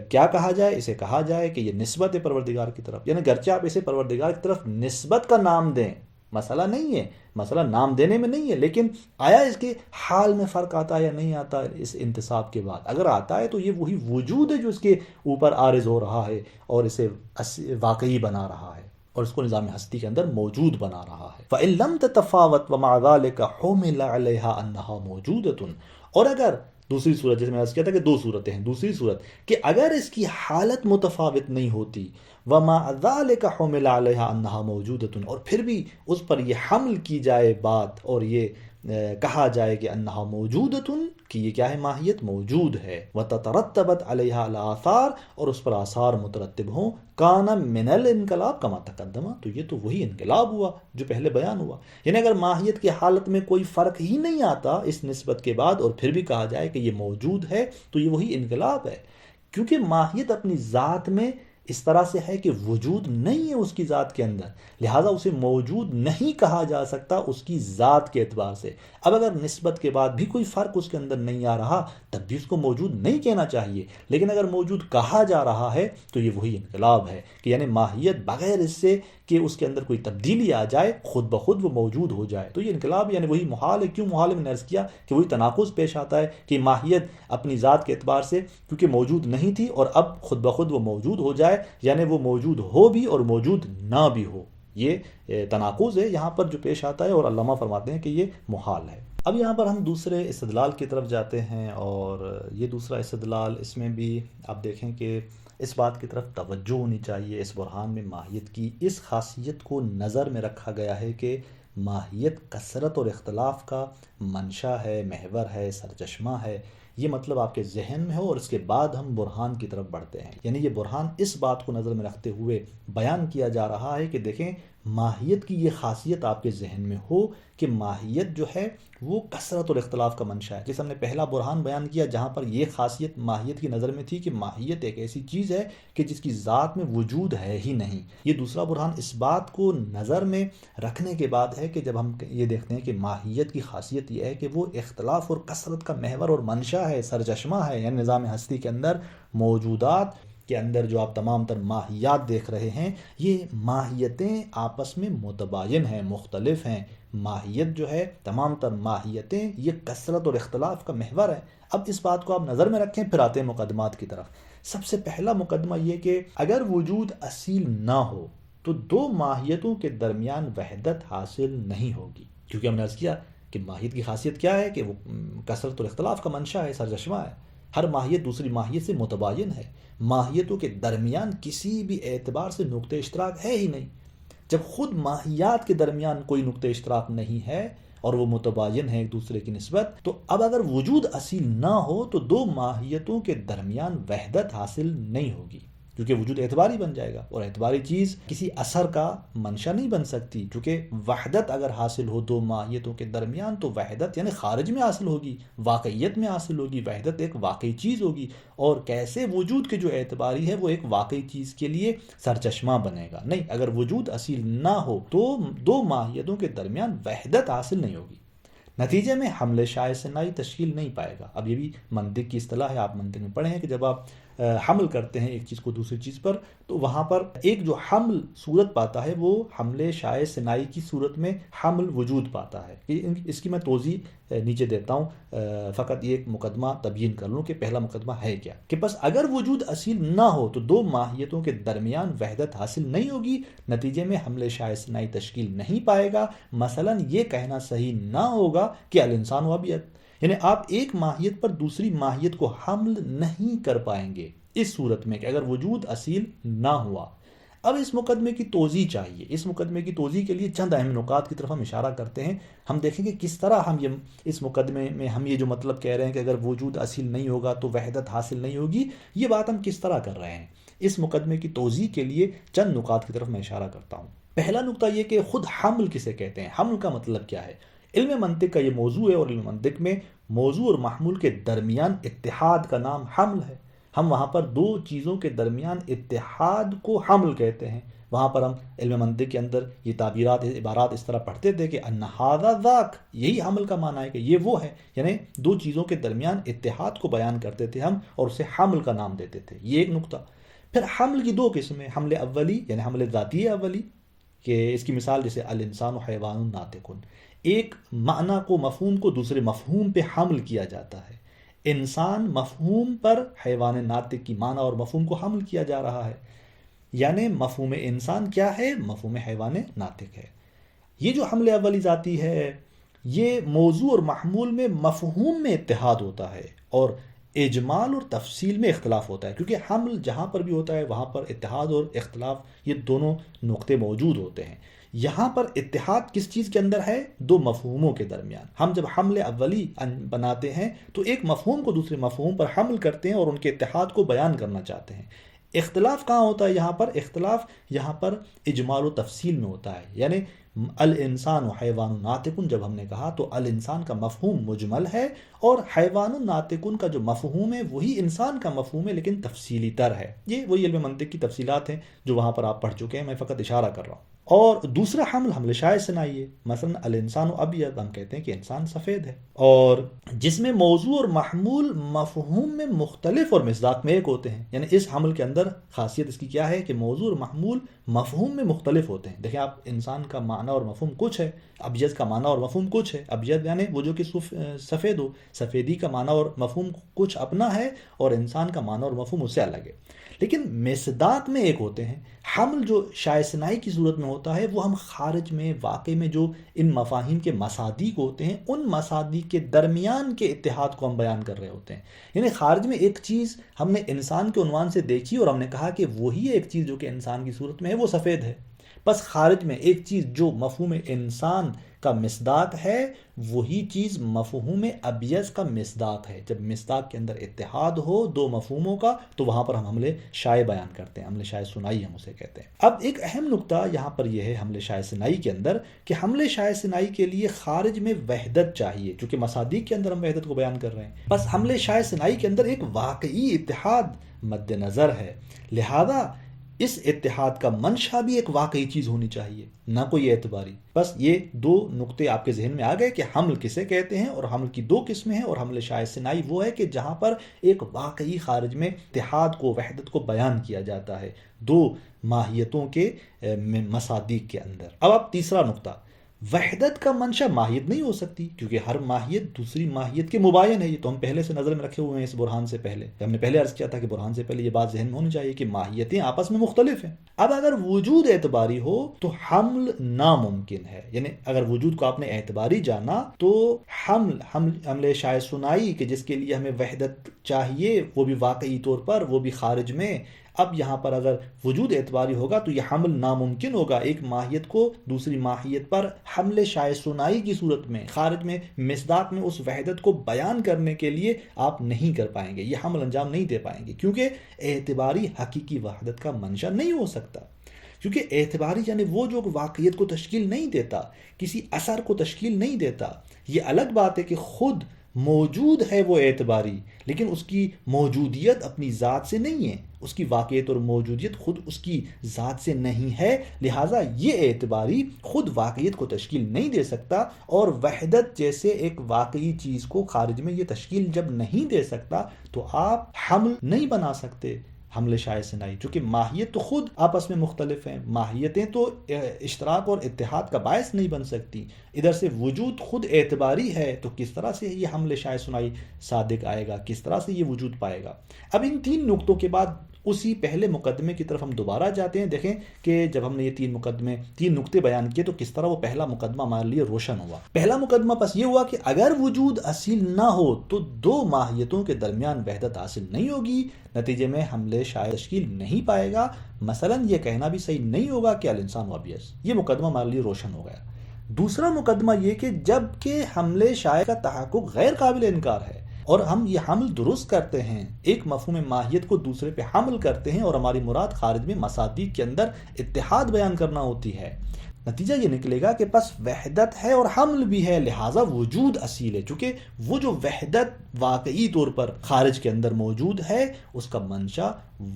کیا کہا جائے؟ اسے کہا جائے کہ یہ نسبت ہے پروردگار کی طرف، یعنی گرچہ آپ اسے پروردگار کی طرف نسبت کا نام دیں، مسئلہ نہیں ہے، مسئلہ نام دینے میں نہیں ہے، لیکن آیا اس کے حال میں فرق آتا ہے یا نہیں آتا اس انتصاب کے بعد؟ اگر آتا ہے تو یہ وہی وجود ہے جو اس کے اوپر عارض ہو رہا ہے اور اسے واقعی بنا رہا ہے اور اس کو نظام ہستی کے اندر موجود بنا رہا ہے۔ فَإِن لَمْ تَتَفَاوَتْ وَمَعَ ذَلِكَ حُمِلَ عَلَيْهَا أَنَّهَا مَوْجُودَةٌ، اور اگر دوسری صورت، جیسے میں عرض کیا تھا کہ دو صورتیں ہیں، دوسری صورت کہ اگر اس کی حالت متفاوت نہیں ہوتی، وَمَعَ ذَلِكَ حُمِلَ عَلَيْهَا أَنَّهَا مَوْجُودَةٌ، اور پھر بھی اس پر یہ حمل کی جائے بات اور یہ کہا جائے کہ انہا موجودۃ، کہ یہ کیا ہے؟ ماہیت موجود ہے، وتترتبت علیہا الاثار، اور اس پر آثار مترتب ہوں، کان من الانقلاب کما تقدم، تو یہ تو وہی انقلاب ہوا جو پہلے بیان ہوا۔ یعنی اگر ماہیت کی حالت میں کوئی فرق ہی نہیں آتا اس نسبت کے بعد اور پھر بھی کہا جائے کہ یہ موجود ہے تو یہ وہی انقلاب ہے، کیونکہ ماہیت اپنی ذات میں اس طرح سے ہے کہ وجود نہیں ہے اس کی ذات کے اندر، لہٰذا اسے موجود نہیں کہا جا سکتا اس کی ذات کے اعتبار سے۔ اب اگر نسبت کے بعد بھی کوئی فرق اس کے اندر نہیں آ رہا تب بھی اس کو موجود نہیں کہنا چاہیے، لیکن اگر موجود کہا جا رہا ہے تو یہ وہی انقلاب ہے کہ یعنی ماہیت بغیر اس سے کہ اس کے اندر کوئی تبدیلی آ جائے، خود بخود وہ موجود ہو جائے. تو یہ انقلاب یعنی وہی محال ہے. کیوں محال ہے؟ میں نے عرض کیا کہ وہی تناقض پیش آتا ہے کہ ماہیت اپنی ذات کے اعتبار سے کیونکہ موجود نہیں تھی اور اب خود بخود وہ موجود ہو جائے، یعنی وہ موجود ہو بھی اور موجود نہ بھی ہو. یہ تناقض ہے یہاں پر جو پیش آتا ہے، اور علامہ فرماتے ہیں کہ یہ محال ہے. اب یہاں پر ہم دوسرے استدلال کی طرف جاتے ہیں، اور یہ دوسرا استدلال، اس میں بھی آپ دیکھیں کہ اس بات کی طرف توجہ ہونی چاہیے. اس برہان میں ماہیت کی اس خاصیت کو نظر میں رکھا گیا ہے کہ ماہیت کثرت اور اختلاف کا منشا ہے، محور ہے، سرچشمہ ہے. یہ مطلب آپ کے ذہن میں ہو، اور اس کے بعد ہم برہان کی طرف بڑھتے ہیں. یعنی یہ برہان اس بات کو نظر میں رکھتے ہوئے بیان کیا جا رہا ہے کہ دیکھیں ماہیت کی یہ خاصیت آپ کے ذہن میں ہو کہ ماہیت جو ہے وہ کثرت اور اختلاف کا منشا ہے. جیسے ہم نے پہلا برہان بیان کیا جہاں پر یہ خاصیت ماہیت کی نظر میں تھی کہ ماہیت ایک ایسی چیز ہے کہ جس کی ذات میں وجود ہے ہی نہیں. یہ دوسرا برہان اس بات کو نظر میں رکھنے کے بعد ہے کہ جب ہم یہ دیکھتے ہیں کہ ماہیت کی خاصیت یہ ہے کہ وہ اختلاف اور کثرت کا محور اور منشا ہے، سرچشمہ ہے. یعنی نظام ہستی کے اندر موجودات کے اندر جو آپ تمام تر ماہیات دیکھ رہے ہیں، یہ ماہیتیں آپس میں متباین ہیں، مختلف ہیں. ماہیت جو ہے، تمام تر ماہیتیں یہ کثرت اور اختلاف کا محور ہے. اب اس بات کو آپ نظر میں رکھیں، پھر آتے ہیں مقدمات کی طرف. سب سے پہلا مقدمہ یہ کہ اگر وجود اصیل نہ ہو تو دو ماہیتوں کے درمیان وحدت حاصل نہیں ہوگی. کیونکہ ہم نے عرض کیا کہ ماہیت کی خاصیت کیا ہے کہ وہ کثرت اور اختلاف کا منشا ہے، سرچشمہ ہے. ہر ماہیت دوسری ماہیت سے متباین ہے. ماہیتوں کے درمیان کسی بھی اعتبار سے نقطہ اشتراک ہے ہی نہیں. جب خود ماہیات کے درمیان کوئی نقطہ اشتراک نہیں ہے اور وہ متباین ہے ایک دوسرے کی نسبت، تو اب اگر وجود اصیل نہ ہو تو دو ماہیتوں کے درمیان وحدت حاصل نہیں ہوگی، کیونکہ وجود اعتباری بن جائے گا، اور اعتباری چیز کسی اثر کا منشا نہیں بن سکتی. کیونکہ وحدت اگر حاصل ہو دو ماہیتوں کے درمیان تو وحدت یعنی خارج میں حاصل ہوگی، واقعیت میں حاصل ہوگی. وحدت ایک واقعی چیز ہوگی، اور کیسے وجود کے جو اعتباری ہے وہ ایک واقعی چیز کے لیے سرچشمہ بنے گا؟ نہیں، اگر وجود اصیل نہ ہو تو دو ماہیتوں کے درمیان وحدت حاصل نہیں ہوگی. نتیجے میں حمل شائع ثنائی تشکیل نہیں پائے گا. اب یہ بھی منطق کی اصطلاح ہے، آپ منطق میں پڑھے ہیں کہ جب آپ حمل کرتے ہیں ایک چیز کو دوسری چیز پر، تو وہاں پر ایک جو حمل صورت پاتا ہے وہ حمل شائع ثنائی کی صورت میں حمل وجود پاتا ہے. اس کی میں توضیح نیچے دیتا ہوں، فقط یہ ایک مقدمہ تبیین کر لوں کہ پہلا مقدمہ ہے کیا. کہ بس اگر وجود اصیل نہ ہو تو دو ماہیتوں کے درمیان وحدت حاصل نہیں ہوگی، نتیجے میں حمل شائع ثنائی تشکیل نہیں پائے گا. مثلا یہ کہنا صحیح نہ ہوگا کہ الانسان و ابیت، یعنی آپ ایک ماہیت پر دوسری ماہیت کو حمل نہیں کر پائیں گے اس صورت میں کہ اگر وجود اصیل نہ ہوا. اب اس مقدمے کی توضیح چاہیے. اس مقدمے کی توضیح کے لیے چند اہم نکات کی طرف ہم اشارہ کرتے ہیں. ہم دیکھیں گے کس طرح ہم اس مقدمے میں ہم یہ جو مطلب کہہ رہے ہیں کہ اگر وجود اصیل نہیں ہوگا تو وحدت حاصل نہیں ہوگی، یہ بات ہم کس طرح کر رہے ہیں. اس مقدمے کی توضیح کے لیے چند نکات کی طرف میں اشارہ کرتا ہوں. پہلا نکتہ یہ کہ خود حمل کسے کہتے ہیں، حمل کا مطلب کیا ہے. علم منطق کا یہ موضوع ہے، اور علم منطق میں موضوع اور محمول کے درمیان اتحاد کا نام حمل ہے. ہم وہاں پر دو چیزوں کے درمیان اتحاد کو حمل کہتے ہیں. وہاں پر ہم علم منطق کے اندر یہ تعبیرات، عبارات اس طرح پڑھتے تھے کہ ان ھذا ذاک، یہی حمل کا معنی ہے کہ یہ وہ ہے. یعنی دو چیزوں کے درمیان اتحاد کو بیان کرتے تھے ہم، اور اسے حمل کا نام دیتے تھے. یہ ایک نقطہ. پھر حمل کی دو قسمیں، حمل اولی یعنی حمل ذاتی اولی، کہ اس کی مثال جیسے الانسان حیوان ناطق، ایک معنی کو، مفہوم کو دوسرے مفہوم پہ حمل کیا جاتا ہے. انسان مفہوم پر حیوان ناطق کی معنی اور مفہوم کو حمل کیا جا رہا ہے. یعنی مفہوم انسان کیا ہے؟ مفہوم حیوان ناطق ہے. یہ جو حمل اولی ذاتی ہے، یہ موضوع اور محمول میں مفہوم میں اتحاد ہوتا ہے اور اجمال اور تفصیل میں اختلاف ہوتا ہے. کیونکہ حمل جہاں پر بھی ہوتا ہے وہاں پر اتحاد اور اختلاف یہ دونوں نقطے موجود ہوتے ہیں. یہاں پر اتحاد کس چیز کے اندر ہے؟ دو مفہوموں کے درمیان. ہم جب حمل اولی بناتے ہیں تو ایک مفہوم کو دوسرے مفہوم پر حمل کرتے ہیں اور ان کے اتحاد کو بیان کرنا چاہتے ہیں. اختلاف کہاں ہوتا ہے یہاں پر؟ اختلاف یہاں پر اجمال و تفصیل میں ہوتا ہے. یعنی الانسان و حیوان ناطق جب ہم نے کہا تو الانسان کا مفہوم مجمل ہے، اور حیوان ناطق کا جو مفہوم ہے وہی انسان کا مفہوم ہے لیکن تفصیلی تر ہے. یہ وہی علم منطق کی تفصیلات ہیں جو وہاں پر آپ پڑھ چکے ہیں، میں فقط اشارہ کر رہا ہوں. اور دوسرا حمل شائع ثنائی ہے. مثلا الانسان ابیض، ہم کہتے ہیں کہ انسان سفید ہے. اور جس میں موضوع اور محمول مفہوم میں مختلف اور مصداق میں ایک ہوتے ہیں. یعنی اس حمل کے اندر خاصیت اس کی کیا ہے کہ موضوع اور محمول مفہوم میں مختلف ہوتے ہیں. دیکھیں آپ، انسان کا معنی اور مفہوم کچھ ہے، ابیض کا معنی اور مفہوم کچھ ہے. ابیض یعنی وہ جو کہ سفید ہو، سفیدی کا معنی اور مفہوم کچھ اپنا ہے، اور انسان کا معنی اور مفہوم اس سے الگ ہے. لیکن مصداق میں ایک ہوتے ہیں. حمل جو شائستنائی کی صورت میں ہوتا ہے، وہ ہم خارج میں واقع میں جو ان مفاہیم کے مصادیق ہوتے ہیں، ان مصادیق کے درمیان کے اتحاد کو ہم بیان کر رہے ہوتے ہیں. یعنی خارج میں ایک چیز ہم نے انسان کے عنوان سے دیکھی اور ہم نے کہا کہ وہی ایک چیز جو کہ انسان کی صورت میں ہے وہ سفید ہے. بس خارج میں ایک چیز جو مفہوم انسان کا مصداق ہے، وہی چیز مفہوم ابیض کا مصداق ہے. جب مصداق کے اندر اتحاد ہو دو مفہوموں کا، تو وہاں پر ہم حمل شائع بیان کرتے ہیں. حمل شائع ثنائی ہم اسے کہتے ہیں. اب ایک اہم نقطہ یہاں پر یہ ہے حمل شائع ثنائی کے اندر، کہ حمل شائع ثنائی کے لیے خارج میں وحدت چاہیے، چونکہ مصادیق کے اندر ہم وحدت کو بیان کر رہے ہیں. بس حمل شائع ثنائی کے اندر ایک واقعی اتحاد مد نظر ہے، لہذا اس اتحاد کا منشا بھی ایک واقعی چیز ہونی چاہیے، نہ کوئی اعتباری. بس یہ دو نقطے آپ کے ذہن میں آ گئے کہ حمل کسے کہتے ہیں، اور حمل کی دو قسمیں ہیں. اور حمل شائع ثنائی وہ ہے کہ جہاں پر ایک واقعی خارج میں اتحاد کو، وحدت کو بیان کیا جاتا ہے دو ماہیتوں کے مصادیق کے اندر. اب آپ تیسرا نقطہ، وحدت کا منشا ماہیت نہیں ہو سکتی، کیونکہ ہر ماہیت دوسری ماہیت کے مباین ہے. یہ تو ہم پہلے سے نظر میں رکھے ہوئے ہیں اس برہان سے پہلے. ہم نے پہلے عرض کیا تھا کہ برہان سے پہلے یہ بات ذہن میں ہونی چاہیے کہ ماہیتیں آپس میں مختلف ہیں. اب اگر وجود اعتباری ہو تو حمل ناممکن ہے. یعنی اگر وجود کو آپ نے اعتباری جانا تو حمل شائع ثنائی کہ جس کے لیے ہمیں وحدت چاہیے، وہ بھی واقعی طور پر، وہ بھی خارج میں. اب یہاں پر اگر وجود اعتباری ہوگا تو یہ حمل ناممکن ہوگا. ایک ماہیت کو دوسری ماہیت پر حمل شائع ثنائی کی صورت میں خارج میں مصداق میں اس وحدت کو بیان کرنے کے لیے آپ نہیں کر پائیں گے، یہ حمل انجام نہیں دے پائیں گے، کیونکہ اعتباری حقیقی وحدت کا منشا نہیں ہو سکتا. کیونکہ اعتباری یعنی وہ جو واقعیت کو تشکیل نہیں دیتا، کسی اثر کو تشکیل نہیں دیتا. یہ الگ بات ہے کہ خود موجود ہے وہ اعتباری، لیکن اس کی موجودیت اپنی ذات سے نہیں ہے، اس کی واقعیت اور موجودیت خود اس کی ذات سے نہیں ہے. لہٰذا یہ اعتباری خود واقعیت کو تشکیل نہیں دے سکتا، اور وحدت جیسے ایک واقعی چیز کو خارج میں یہ تشکیل جب نہیں دے سکتا تو آپ حمل نہیں بنا سکتے. حمل شائع ثنائی چونکہ ماہیت تو خود آپس میں مختلف ہیں، ماہیتیں تو اشتراک اور اتحاد کا باعث نہیں بن سکتی. ادھر سے وجود خود اعتباری ہے، تو کس طرح سے یہ حمل شائع ثنائی صادق آئے گا، کس طرح سے یہ وجود پائے گا. اب ان تین نقطوں کے بعد اسی پہلے مقدمے کی طرف ہم دوبارہ جاتے ہیں. دیکھیں کہ جب ہم نے یہ تین نقطے بیان کیے تو کس طرح وہ پہلا مقدمہ ہمارے لیے روشن ہوا. پہلا مقدمہ بس یہ ہوا کہ اگر وجود اصیل نہ ہو تو دو ماہیتوں کے درمیان وحدت حاصل نہیں ہوگی، نتیجے میں حمل شائع تشکیل نہیں پائے گا. مثلا یہ کہنا بھی صحیح نہیں ہوگا کہ الانسان ابیض. یہ مقدمہ ہمارے لیے روشن ہو گیا. دوسرا مقدمہ یہ کہ جب کہ حمل شائع کا تحقق غیر قابل انکار ہے اور ہم یہ حمل درست کرتے ہیں، ایک مفہوم ماہیت کو دوسرے پہ حمل کرتے ہیں، اور ہماری مراد خارج میں مصادیق کے اندر اتحاد بیان کرنا ہوتی ہے، نتیجہ یہ نکلے گا کہ بس وحدت ہے اور حمل بھی ہے، لہٰذا وجود اصیل ہے. چونکہ وہ جو وحدت واقعی طور پر خارج کے اندر موجود ہے، اس کا منشا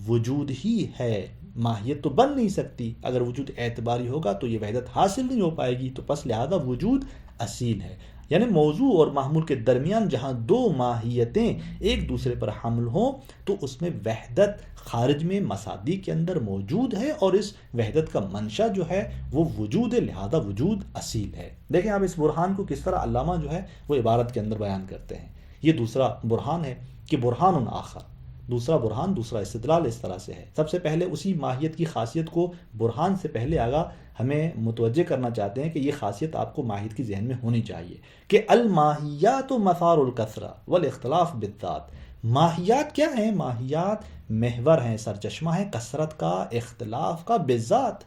وجود ہی ہے. ماہیت تو بن نہیں سکتی. اگر وجود اعتباری ہوگا تو یہ وحدت حاصل نہیں ہو پائے گی، تو پس لہذا وجود اصیل ہے. یعنی موضوع اور محمول کے درمیان جہاں دو ماہیتیں ایک دوسرے پر حمل ہوں تو اس میں وحدت خارج میں مصادیق کے اندر موجود ہے، اور اس وحدت کا منشا جو ہے وہ وجود ہے، لہذا وجود اصیل ہے. دیکھیں آپ اس برہان کو کس طرح علامہ جو ہے وہ عبارت کے اندر بیان کرتے ہیں. یہ دوسرا برہان ہے کہ برہان آخر، دوسرا برہان، دوسرا استدلال اس طرح سے ہے. سب سے پہلے اسی ماہیت کی خاصیت کو برہان سے پہلے آگا ہمیں متوجہ کرنا چاہتے ہیں کہ یہ خاصیت آپ کو ماہیت کی ذہن میں ہونی چاہیے کہ الماہیات مسار الکثرہ والاختلاف بالذات. ماہیات کیا ہیں؟ ماہیات محور ہیں، سرچشمہ ہیں کثرت کا، اختلاف کا، بالذات.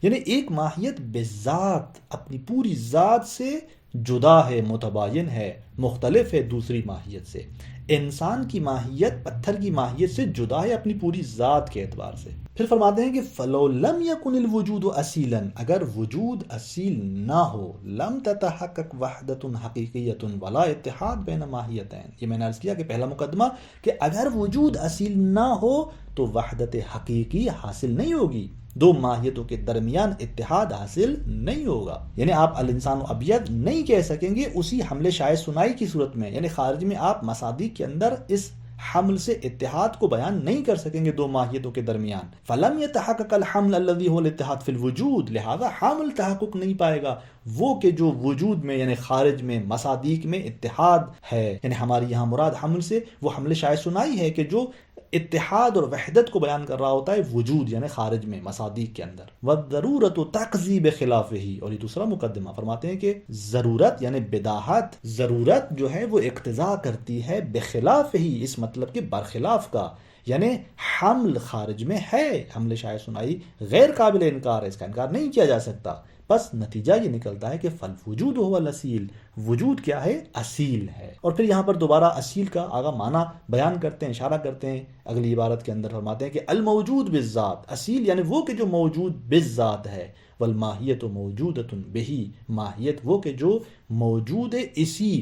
یعنی ایک ماہیت بالذات اپنی پوری ذات سے جدا ہے، متباین ہے، مختلف ہے دوسری ماہیت سے. انسان کی ماہیت پتھر کی ماہیت سے جدا ہے اپنی پوری ذات کے اعتبار سے. پھر فرماتے ہیں کہ فَلَوْ لَمْ يَكُنِ الْوُجُودُ أَصِيلًا، اگر وجود اصیل نہ ہو، لَمْ تَتَحَقَّقْ وَحْدَةٌ حَقِيقِيَّةٌ وَلَا اتِّحَادٌ بَيْنَ مَاهِيَتَيْنِ. یہ میں نے عرض کیا کہ پہلا مقدمہ کہ اگر وجود اصیل نہ ہو تو وحدت حقیقی حاصل نہیں ہوگی. دو ماہیتوں کے درمیان اتحاد حاصل نہیں ہوگا. یعنی آپ الانسان ابیض نہیں کہہ سکیں گے اسی حمل شائع سنائی کی صورت میں، یعنی خارج میں آپ مصادیق کے اندر اس حمل سے اتحاد کو بیان نہیں کر سکیں گے دو ماہیتوں کے درمیان. فلم يتحقق الحمل الذي هو الاتحاد في الوجود، لہذا حامل تحقق نہیں پائے گا وہ کہ جو وجود میں یعنی خارج میں مصادیق میں اتحاد ہے. یعنی ہماری یہاں مراد حمل سے وہ حمل شائع سنائی ہے کہ جو اتحاد اور وحدت کو بیان کر رہا ہوتا ہے وجود یعنی خارج میں مصادیق کے اندر. وَالضَّرُورَةُ تَقْضِي بِخِلَافِهِ، اور یہ دوسرا مقدمہ فرماتے ہیں کہ ضرورت یعنی بداہت، ضرورت جو ہے وہ اقتضا کرتی ہے بخلافہ، اس مطلب کے برخلاف کا. یعنی حمل خارج میں ہے، حمل شائع سنائی غیر قابل انکار ہے، اس کا انکار نہیں کیا جا سکتا. بس نتیجہ یہ نکلتا ہے کہ فالوجود هو الاصیل، وجود کیا ہے؟ اصیل ہے. اور پھر یہاں پر دوبارہ اصیل کا آگا معنی بیان کرتے ہیں، اشارہ کرتے ہیں اگلی عبارت کے اندر. فرماتے ہیں کہ الموجود بالذات، اصیل یعنی وہ کہ جو موجود بالذات ہے. والماہیت موجودۃ بہ، ماہیت وہ کہ جو موجود ہے اسی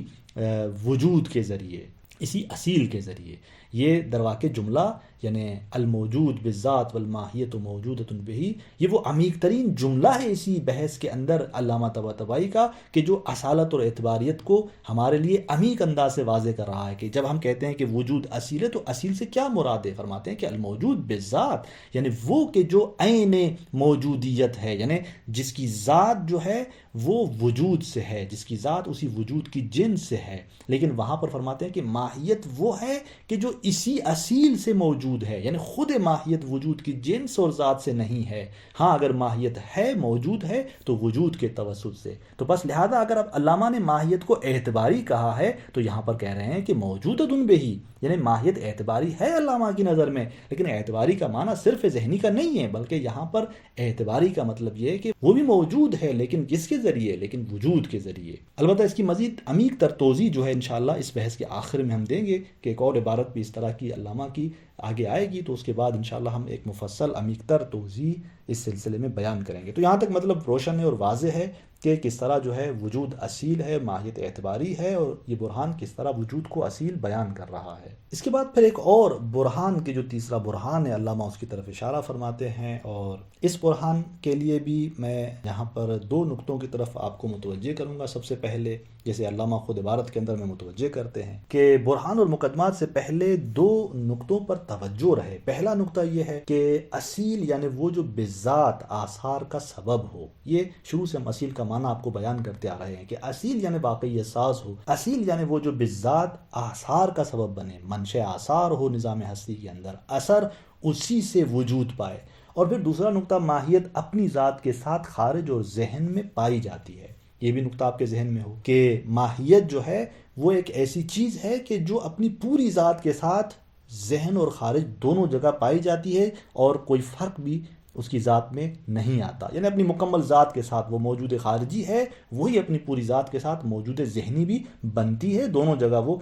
وجود کے ذریعے، اسی اصیل کے ذریعے. یہ درواقع جملہ یعنی الموجود بالذات والماہیت موجودۃ بہ، یہ وہ عمیق ترین جملہ ہے اسی بحث کے اندر علامہ طباطبائی کا، کہ جو اصالت اور اعتباریت کو ہمارے لیے عمیق انداز سے واضح کر رہا ہے. کہ جب ہم کہتے ہیں کہ وجود اصیل ہے تو اصیل سے کیا مراد ہے؟ فرماتے ہیں کہ الموجود بالذات یعنی وہ کہ جو عین موجودیت ہے، یعنی جس کی ذات جو ہے وہ وجود سے ہے، جس کی ذات اسی وجود کی جنس سے ہے. لیکن وہاں پر فرماتے ہیں کہ ماہیت وہ ہے کہ جو اسی اصیل سے موجود ہے، یعنی خود ماہیت وجود کی جنس اور ذات سے نہیں ہے. ہاں اگر ماہیت ہے، موجود ہے تو وجود کے توسط سے. تو بس لہذا اگر اب علامہ نے ماہیت کو اعتباری کہا ہے تو یہاں پر کہہ رہے ہیں کہ موجودۃ بہ، یعنی ماہیت اعتباری ہے علامہ کی نظر میں. لیکن اعتباری کا معنی صرف ذہنی کا نہیں ہے، بلکہ یہاں پر اعتباری کا مطلب یہ ہے کہ وہ بھی موجود ہے، لیکن کس کے ذریعے؟ لیکن وجود کے ذریعے. البتہ اس کی مزید عمیق تر توضیح جو ہے انشاءاللہ اس بحث کے آخر میں ہم دیں گے، کہ ایک اور عبارت بھی اس طرح کی علامہ کی آگے آئے گی، تو اس کے بعد انشاءاللہ ہم ایک مفصل عمیق تر توضیح اس سلسلے میں بیان کریں گے. تو یہاں تک مطلب روشن ہے اور واضح ہے کہ کس طرح جو ہے وجود اصیل ہے، ماہیت اعتباری ہے، اور یہ برہان کس طرح وجود کو اصیل بیان کر رہا ہے. اس کے بعد پھر ایک اور برہان کے جو تیسرا برہان ہے علامہ اس کی طرف اشارہ فرماتے ہیں، اور اس برہان کے لیے بھی میں یہاں پر دو نقطوں کی طرف آپ کو متوجہ کروں گا. سب سے پہلے جیسے علامہ خود عبارت کے اندر میں متوجہ کرتے ہیں کہ برہان اور مقدمات سے پہلے دو نقطوں پر توجہ رہے. پہلا نقطہ یہ ہے کہ اصیل یعنی وہ جو بذات آثار کا سبب ہو. یہ شروع سے ہم اصیل کا معنی آپ کو بیان کرتے آ رہے ہیں کہ اصیل یعنی واقعی احساس ہو، اصیل یعنی وہ جو بذات آثار کا سبب بنے، منشأ آثار ہو نظام ہستی کے اندر، اثر اسی سے وجود پائے. اور پھر دوسرا نقطہ ماہیت اپنی ذات کے ساتھ خارج اور ذہن میں پائی جاتی ہے. یہ بھی نقطہ آپ کے ذہن میں ہو کہ ماہیت جو ہے وہ ایک ایسی چیز ہے کہ جو اپنی پوری ذات کے ساتھ ذہن اور خارج دونوں جگہ پائی جاتی ہے، اور کوئی فرق بھی اس کی ذات میں نہیں آتا. یعنی اپنی مکمل ذات کے ساتھ وہ موجود خارجی ہے، وہی اپنی پوری ذات کے ساتھ موجود ذہنی بھی بنتی ہے. دونوں جگہ وہ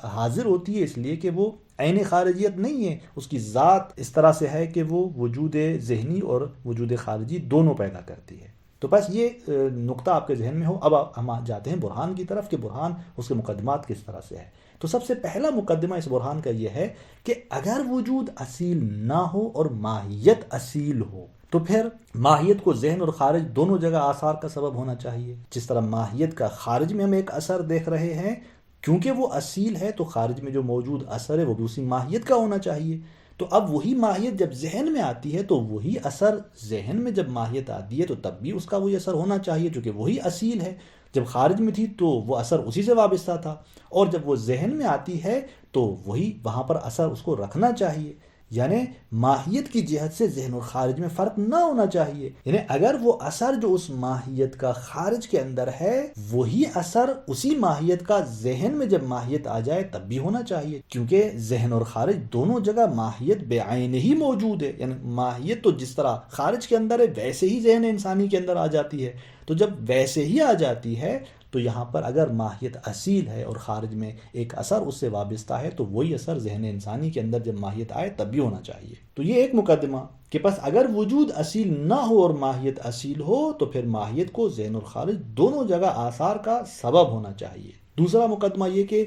حاضر ہوتی ہے، اس لیے کہ وہ عین خارجیت نہیں ہے، اس کی ذات اس طرح سے ہے کہ وہ وجود ذہنی اور وجود خارجی دونوں پیدا کرتی ہے. تو بس یہ نقطہ آپ کے ذہن میں ہو. اب ہم جاتے ہیں برہان کی طرف کہ برہان اس کے مقدمات کس طرح سے ہے. تو سب سے پہلا مقدمہ اس برہان کا یہ ہے کہ اگر وجود اصیل نہ ہو اور ماہیت اصیل ہو تو پھر ماہیت کو ذہن اور خارج دونوں جگہ آثار کا سبب ہونا چاہیے. جس طرح ماہیت کا خارج میں ہم ایک اثر دیکھ رہے ہیں، کیونکہ وہ اصیل ہے تو خارج میں جو موجود اثر ہے وہ بھی اسی ماہیت کا ہونا چاہیے. تو اب وہی ماہیت جب ذہن میں آتی ہے تو وہی اثر ذہن میں جب ماہیت آتی ہے تو تب بھی اس کا وہی اثر ہونا چاہیے، چونکہ وہی اصیل ہے. جب خارج میں تھی تو وہ اثر اسی سے وابستہ تھا، اور جب وہ ذہن میں آتی ہے تو وہی وہاں پر اثر اس کو رکھنا چاہیے. یعنی ماہیت کی جہت سے ذہن اور خارج میں فرق نہ ہونا چاہیے. یعنی اگر وہ اثر جو اس ماہیت کا خارج کے اندر ہے وہی اثر اسی ماہیت کا ذہن میں جب ماہیت آ جائے تب بھی ہونا چاہیے، کیونکہ ذہن اور خارج دونوں جگہ ماہیت بعین ہی موجود ہے. یعنی ماہیت تو جس طرح خارج کے اندر ہے ویسے ہی ذہن انسانی کے اندر آ جاتی ہے. تو جب ویسے ہی آ جاتی ہے تو یہاں پر اگر ماہیت اصیل ہے اور خارج میں ایک اثر اس سے وابستہ ہے تو وہی اثر ذہن انسانی کے اندر جب ماہیت آئے تب بھی ہونا چاہیے. تو یہ ایک مقدمہ کہ پس اگر وجود اصیل نہ ہو اور ماہیت اصیل ہو تو پھر ماہیت کو ذہن اور خارج دونوں جگہ آثار کا سبب ہونا چاہیے. دوسرا مقدمہ یہ کہ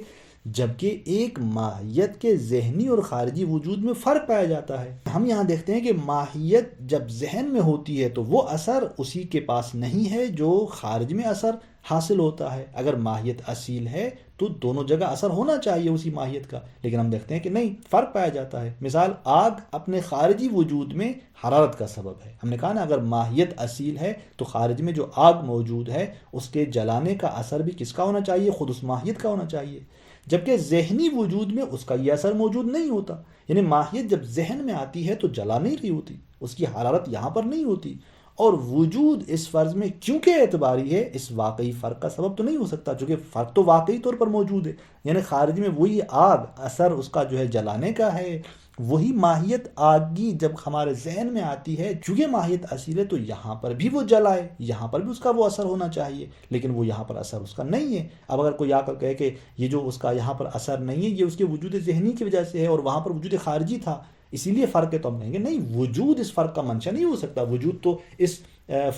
جبکہ ایک ماہیت کے ذہنی اور خارجی وجود میں فرق پایا جاتا ہے۔ ہم یہاں دیکھتے ہیں کہ ماہیت جب ذہن میں ہوتی ہے تو وہ اثر اسی کے پاس نہیں ہے جو خارج میں اثر حاصل ہوتا ہے۔ اگر ماہیت اصیل ہے تو دونوں جگہ اثر ہونا چاہیے اسی ماہیت کا، لیکن ہم دیکھتے ہیں کہ نہیں، فرق پایا جاتا ہے۔ مثال، آگ اپنے خارجی وجود میں حرارت کا سبب ہے۔ ہم نے کہا نا، اگر ماہیت اصیل ہے تو خارج میں جو آگ موجود ہے اس کے جلانے کا اثر بھی کس کا ہونا چاہیے؟ خود اس ماہیت کا ہونا چاہیے، جبکہ ذہنی وجود میں اس کا یہ اثر موجود نہیں ہوتا۔ یعنی ماہیت جب ذہن میں آتی ہے تو جلا نہیں رہی ہوتی، اس کی حرارت یہاں پر نہیں ہوتی، اور وجود اس فرض میں کیونکہ اعتباری ہے، اس واقعی فرق کا سبب تو نہیں ہو سکتا، چونکہ فرق تو واقعی طور پر موجود ہے۔ یعنی خارج میں وہی آگ، اثر اس کا جو ہے جلانے کا ہے، وہی ماہیت آگی جب ہمارے ذہن میں آتی ہے، چونکہ ماہیت اصیل ہے تو یہاں پر بھی وہ جلائے، یہاں پر بھی اس کا وہ اثر ہونا چاہیے، لیکن وہ یہاں پر اثر اس کا نہیں ہے۔ اب اگر کوئی آ کر کہے کہ یہ جو اس کا یہاں پر اثر نہیں ہے، یہ اس کے وجود ذہنی کی وجہ سے ہے اور وہاں پر وجود خارجی تھا، اسی لیے فرق ہے، تو ہم کہیں گے نہیں، وجود اس فرق کا منشا نہیں ہو سکتا۔ وجود تو اس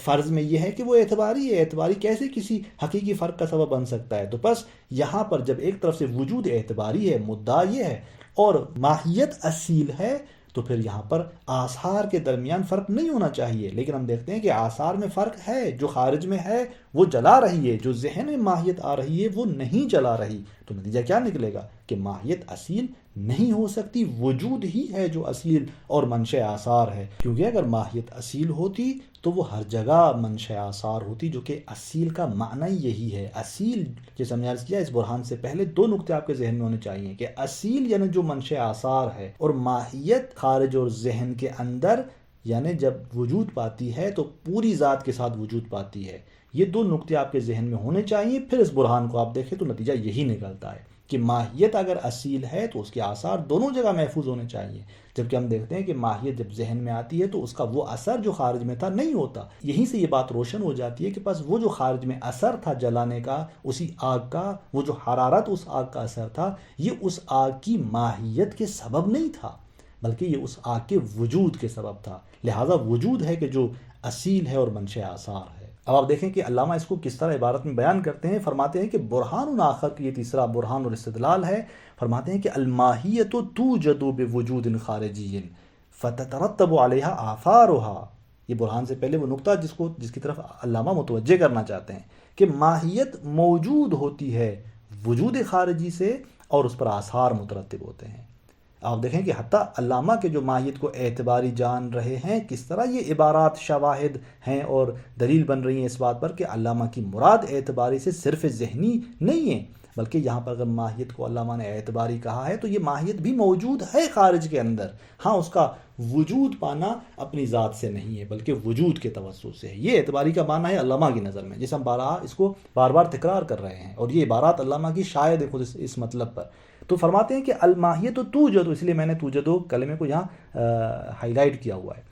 فرض میں یہ ہے کہ وہ اعتباری ہے، اعتباری کیسے کسی حقیقی فرق کا سبب بن سکتا ہے؟ تو بس یہاں پر جب ایک طرف سے وجود اعتباری ہے، مدعا یہ ہے، اور ماہیت اصیل ہے، تو پھر یہاں پر آثار کے درمیان فرق نہیں ہونا چاہیے۔ لیکن ہم دیکھتے ہیں کہ آثار میں فرق ہے، جو خارج میں ہے وہ جلا رہی ہے، جو ذہن میں ماہیت آ رہی ہے وہ نہیں جلا رہی۔ تو نتیجہ کیا نکلے گا کہ ماہیت اصیل نہیں ہو سکتی، وجود ہی ہے جو اصیل اور منشأ آثار ہے، کیونکہ اگر ماہیت اصیل ہوتی تو وہ ہر جگہ منشأ آثار ہوتی، جو کہ اصیل کا معنی یہی ہے۔ اصیل، جیسے ہم نے عرض کیا، اس برہان سے پہلے دو نقطے آپ کے ذہن میں ہونے چاہیے کہ اصیل یعنی جو منشأ آثار ہے، اور ماہیت خارج اور ذہن کے اندر یعنی جب وجود پاتی ہے تو پوری ذات کے ساتھ وجود پاتی ہے۔ یہ دو نقطے آپ کے ذہن میں ہونے چاہیے، پھر اس برہان کو آپ دیکھیں تو نتیجہ یہی نکلتا ہے کہ ماہیت اگر اصیل ہے تو اس کے آثار دونوں جگہ محفوظ ہونے چاہیے، جبکہ ہم دیکھتے ہیں کہ ماہیت جب ذہن میں آتی ہے تو اس کا وہ اثر جو خارج میں تھا نہیں ہوتا۔ یہیں سے یہ بات روشن ہو جاتی ہے کہ بس وہ جو خارج میں اثر تھا جلانے کا، اسی آگ کا، وہ جو حرارت اس آگ کا اثر تھا، یہ اس آگ کی ماہیت کے سبب نہیں تھا، بلکہ یہ اس آگ کے وجود کے سبب تھا۔ لہٰذا وجود ہے کہ جو اصیل ہے اور منشأ آثار ہے۔ اب آپ دیکھیں کہ علامہ اس کو کس طرح عبارت میں بیان کرتے ہیں۔ فرماتے ہیں کہ برہان آخر کی یہ تیسرا برہان اور استدلال ہے۔ فرماتے ہیں کہ الماہیت توجد بوجود خارجی فتترتب علیہا آثارها۔ یہ برہان سے پہلے وہ نقطہ جس کی طرف علامہ متوجہ کرنا چاہتے ہیں کہ ماہیت موجود ہوتی ہے وجود خارجی سے اور اس پر آثار مترتب ہوتے ہیں۔ آپ دیکھیں کہ حتیٰ علامہ کے جو ماہیت کو اعتباری جان رہے ہیں، کس طرح یہ عبارات شواہد ہیں اور دلیل بن رہی ہیں اس بات پر کہ علامہ کی مراد اعتباری سے صرف ذہنی نہیں ہے، بلکہ یہاں پر اگر ماہیت کو علامہ نے اعتباری کہا ہے تو یہ ماہیت بھی موجود ہے خارج کے اندر، ہاں اس کا وجود پانا اپنی ذات سے نہیں ہے بلکہ وجود کے توسط سے ہے۔ یہ اعتباری کا معنی ہے علامہ کی نظر میں، جیسے ہم اس کو بار بار تکرار کر رہے ہیں، اور یہ عبارات علامہ کی شاید ہے خود اس مطلب پر۔ تو فرماتے ہیں کہ الماہیت توجد، اس لیے میں نے توجد کلمے کو یہاں ہائی لائٹ کیا ہوا ہے،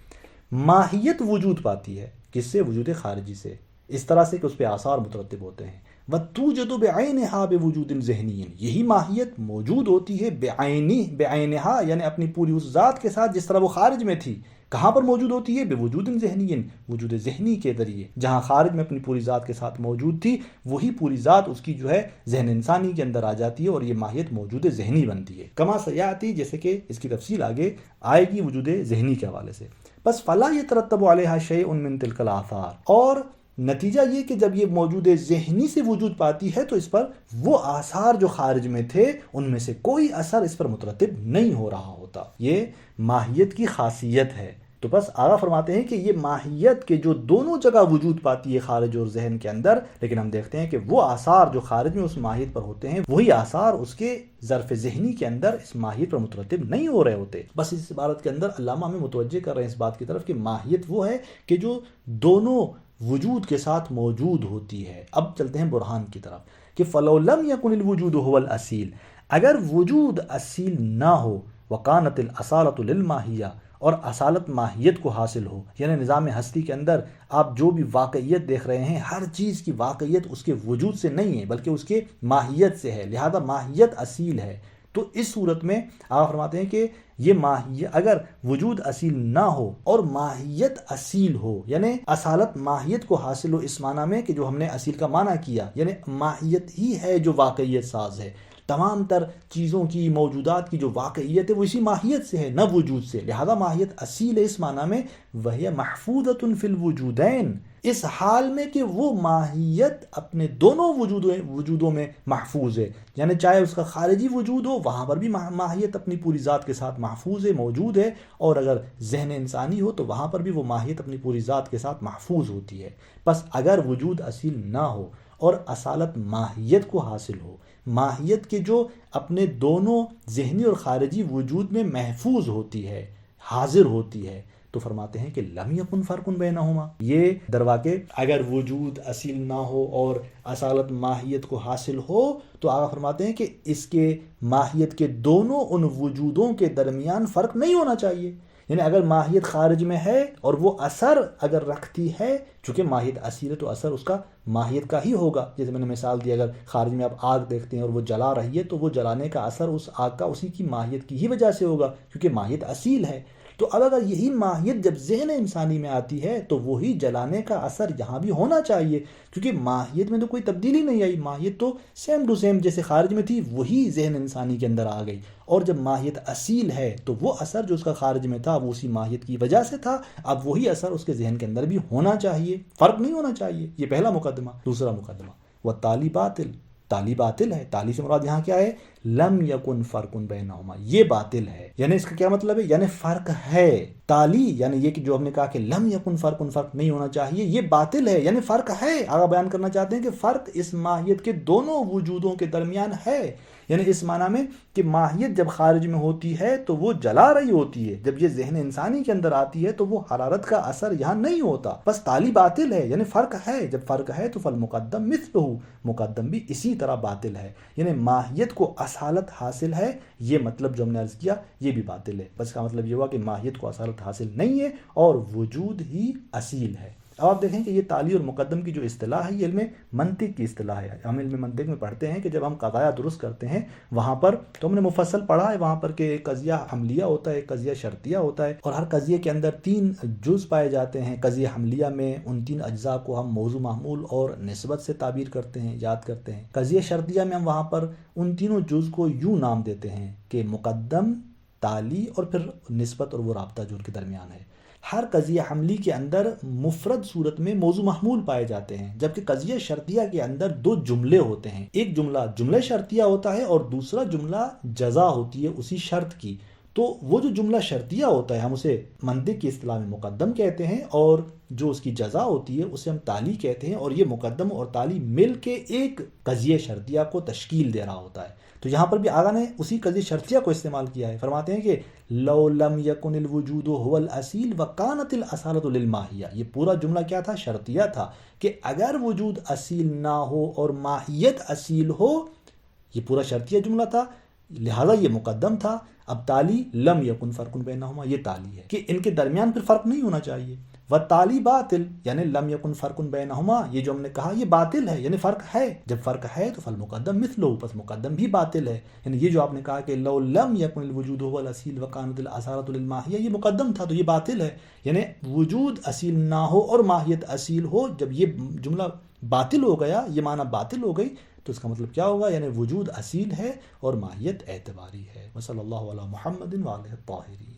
ماہیت وجود پاتی ہے، کس سے؟ وجود خارجی سے، اس طرح سے کہ اس پہ آثار مترتب ہوتے ہیں۔ وَتُوجَدُ بِعَيْنِهَا بِوُجُودٍ ذِهْنِيٍّ، یہی ماہیت موجود ہوتی ہے بعینها، یعنی اپنی پوری اس ذات کے ساتھ جس طرح وہ خارج میں تھی۔ کہاں پر موجود ہوتی ہے؟ بوجود ذہنی، وجود ذہنی کے ذریعے، جہاں خارج میں اپنی پوری ذات کے ساتھ موجود تھی، وہی پوری ذات اس کی جو ہے ذہن انسانی کے اندر آ جاتی ہے اور یہ ماہیت موجود ذہنی بنتی ہے۔ کما سیاتی، جیسے کہ اس کی تفصیل آگے آئے گی وجود ذہنی کے حوالے سے۔ بس فلا يترتب علیہا شیء من تلک الاثار، اور نتیجہ یہ کہ جب یہ موجود ذہنی سے وجود پاتی ہے تو اس پر وہ آثار جو خارج میں تھے ان میں سے کوئی اثر اس پر مترتب نہیں ہو رہا ہوتا۔ یہ ماہیت کی خاصیت ہے۔ تو بس آگا فرماتے ہیں کہ یہ ماہیت کے جو دونوں جگہ وجود پاتی ہے خارج اور ذہن کے اندر، لیکن ہم دیکھتے ہیں کہ وہ آثار جو خارج میں اس ماہیت پر ہوتے ہیں وہی آثار اس کے ظرف ذہنی کے اندر اس ماہیت پر مترتب نہیں ہو رہے ہوتے۔ بس اس عبارت کے اندر علامہ ہمیں متوجہ کر رہے ہیں اس بات کی طرف کہ ماہیت وہ ہے کہ جو دونوں وجود کے ساتھ موجود ہوتی ہے۔ اب چلتے ہیں برہان کی طرف کہ فَلَوْ لَمْ يَكُنِ الْوُجُودُ هُوَ الْأَصِيلُ، اگر وجود اصیل نہ ہو، وَكَانَتِ الْأَصَالَةُ لِلْمَاہِيَّةِ، اور اصالت ماہیت کو حاصل ہو، یعنی نظام ہستی کے اندر آپ جو بھی واقعیت دیکھ رہے ہیں ہر چیز کی واقعیت اس کے وجود سے نہیں ہے بلکہ اس کے ماہیت سے ہے، لہذا ماہیت اصیل ہے۔ تو اس صورت میں آپ فرماتے ہیں کہ یہ ماہیت اگر وجود اصیل نہ ہو اور ماہیت اصیل ہو، یعنی اصالت ماہیت کو حاصل ہو، اس معنی میں کہ جو ہم نے اصیل کا معنی کیا، یعنی ماہیت ہی ہے جو واقعیت ساز ہے، تمام تر چیزوں کی، موجودات کی جو واقعیت ہے وہ اسی ماہیت سے ہے، نہ وجود سے. لہذا ماہیت اصیل ہے اس معنی میں وَهِيَ مَحْفُوظَةٌ فِي الْوُجُودَيْنِ، اس حال میں کہ وہ ماہیت اپنے دونوں وجودوں میں محفوظ ہے. یعنی چاہے اس کا خارجی وجود ہو، وہاں پر بھی ماہیت اپنی پوری ذات کے ساتھ محفوظ ہے، موجود ہے، اور اگر ذہن انسانی ہو تو وہاں پر بھی وہ ماہیت اپنی پوری ذات کے ساتھ محفوظ ہوتی ہے. بس اگر وجود اصیل نہ ہو اور اصالت ماہیت کو حاصل ہو، ماہیت کے جو اپنے دونوں ذہنی اور خارجی وجود میں محفوظ ہوتی ہے، حاضر ہوتی ہے، تو فرماتے ہیں کہ لم یکن فرق بینہما. یہ درواقع اگر وجود اصیل نہ ہو اور اصالت ماہیت کو حاصل ہو تو آقا فرماتے ہیں کہ اس کے ماہیت کے دونوں ان وجودوں کے درمیان فرق نہیں ہونا چاہیے. یعنی اگر ماہیت خارج میں ہے اور وہ اثر اگر رکھتی ہے، چونکہ ماہیت اصیل ہے تو اثر اس کا ماہیت کا ہی ہوگا. جیسے میں نے مثال دی، اگر خارج میں آپ آگ دیکھتے ہیں اور وہ جلا رہی ہے تو وہ جلانے کا اثر اس آگ کا اسی کی ماہیت کی ہی وجہ سے ہوگا، کیونکہ ماہیت اصیل ہے. تو اب اگر یہی ماہیت جب ذہن انسانی میں آتی ہے تو وہی جلانے کا اثر یہاں بھی ہونا چاہیے، کیونکہ ماہیت میں تو کوئی تبدیلی نہیں آئی، ماہیت تو سیم ٹو سیم جیسے خارج میں تھی وہی ذہن انسانی کے اندر آ گئی. اور جب ماہیت اصیل ہے تو وہ اثر جو اس کا خارج میں تھا وہ اسی ماہیت کی وجہ سے تھا، اب وہی اثر اس کے ذہن کے اندر بھی ہونا چاہیے، فرق نہیں ہونا چاہیے. یہ پہلا مقدمہ. دوسرا مقدمہ وَالتَّالِي باطل، تالی باطل ہے. تالی سے مراد یہاں کیا ہے؟ لم یکن فرق بینہما، یہ باطل ہے. یعنی اس کا کیا مطلب ہے؟ یعنی فرق ہے. تالی یعنی یہ کہ جو ہم نے کہا کہ لم یکن فرق نہیں ہونا چاہیے، یہ باطل ہے، یعنی فرق ہے. آگے بیان کرنا چاہتے ہیں کہ فرق اس ماہیت کے دونوں وجودوں کے درمیان ہے. یعنی اس معنی میں کہ ماہیت جب خارج میں ہوتی ہے تو وہ جلا رہی ہوتی ہے، جب یہ ذہن انسانی کے اندر آتی ہے تو وہ حرارت کا اثر یہاں نہیں ہوتا. بس تالی باطل ہے، یعنی فرق ہے. جب فرق ہے تو فالمقدم مثلہ، مقدم بھی اسی طرح باطل ہے. یعنی ماہیت کو اصالت حاصل ہے، یہ مطلب جو ہم نے عرض کیا یہ بھی باطل ہے. بس کا مطلب یہ ہوا کہ ماہیت کو اصالت حاصل نہیں ہے اور وجود ہی اصیل ہے. اب آپ دیکھیں کہ یہ تالی اور مقدم کی جو اصطلاح ہے یہ علم منطق کی اصطلاح ہے. ہم علم منطق میں پڑھتے ہیں کہ جب ہم قضایا درست کرتے ہیں وہاں پر تو ہم نے مفصل پڑھا ہے وہاں پر کہ ایک قضیہ حملیہ ہوتا ہے، ایک قضیہ شرطیہ ہوتا ہے، اور ہر قضیے کے اندر 3 جز پائے جاتے ہیں. قضیہ حملیہ میں ان 3 اجزاء کو ہم موضوع محمول اور نسبت سے تعبیر کرتے ہیں، یاد کرتے ہیں. قضیہ شرطیہ میں ہم وہاں پر ان تینوں جز کو یوں نام دیتے ہیں کہ مقدم، تالی اور پھر نسبت اور وہ رابطہ جو ان کے درمیان ہے. ہر قضیہ حملی کے اندر مفرد صورت میں موضوع محمول پائے جاتے ہیں، جبکہ قضیہ شرطیہ کے اندر 2 جملے ہوتے ہیں. ایک جملہ شرطیہ ہوتا ہے اور دوسرا جملہ جزا ہوتی ہے اسی شرط کی. تو وہ جو جملہ شرطیہ ہوتا ہے ہم اسے منطق کی اصطلاح میں مقدم کہتے ہیں، اور جو اس کی جزا ہوتی ہے اسے ہم تالی کہتے ہیں. اور یہ مقدم اور تالی مل کے ایک قضیہ شرطیہ کو تشکیل دے رہا ہوتا ہے. تو یہاں پر بھی آقا نے اسی قضیہ شرطیہ کو استعمال کیا ہے. فرماتے ہیں کہ لو لم یکن الوجود هو الاصیل وکانت الاصالۃ للماہیہ. یہ پورا جملہ کیا تھا؟ شرطیہ تھا کہ اگر وجود اصیل نہ ہو اور ماہیت اصیل ہو. یہ پورا شرطیہ جملہ تھا، لہذا یہ مقدم تھا. اب تالی لم یکن فرق بینہما، یہ تالی ہے کہ ان کے درمیان پھر فرق نہیں ہونا چاہیے. وَالتَّالِي باطل، یعنی لم یکن فرق بینہما، یہ جو ہم نے کہا یہ باطل ہے، یعنی فرق ہے. جب فرق ہے تو فالمقدم مثلہ، پس مقدم بھی باطل ہے. یعنی یہ جو آپ نے کہا کہ لو لم یکن الوجود هو الاصیل وکانت الاصالۃ للماہیہ، یہ مقدم تھا تو یہ باطل ہے. یعنی وجود اصیل نہ ہو اور ماہیت اصیل ہو، جب یہ جملہ باطل ہو گیا، یہ معنی باطل ہو گئی، تو اس کا مطلب کیا ہوگا؟ یعنی وجود اصیل ہے اور ماہیت اعتباری ہے. وصلی اللہ علی محمد وآلہ الطاہرین.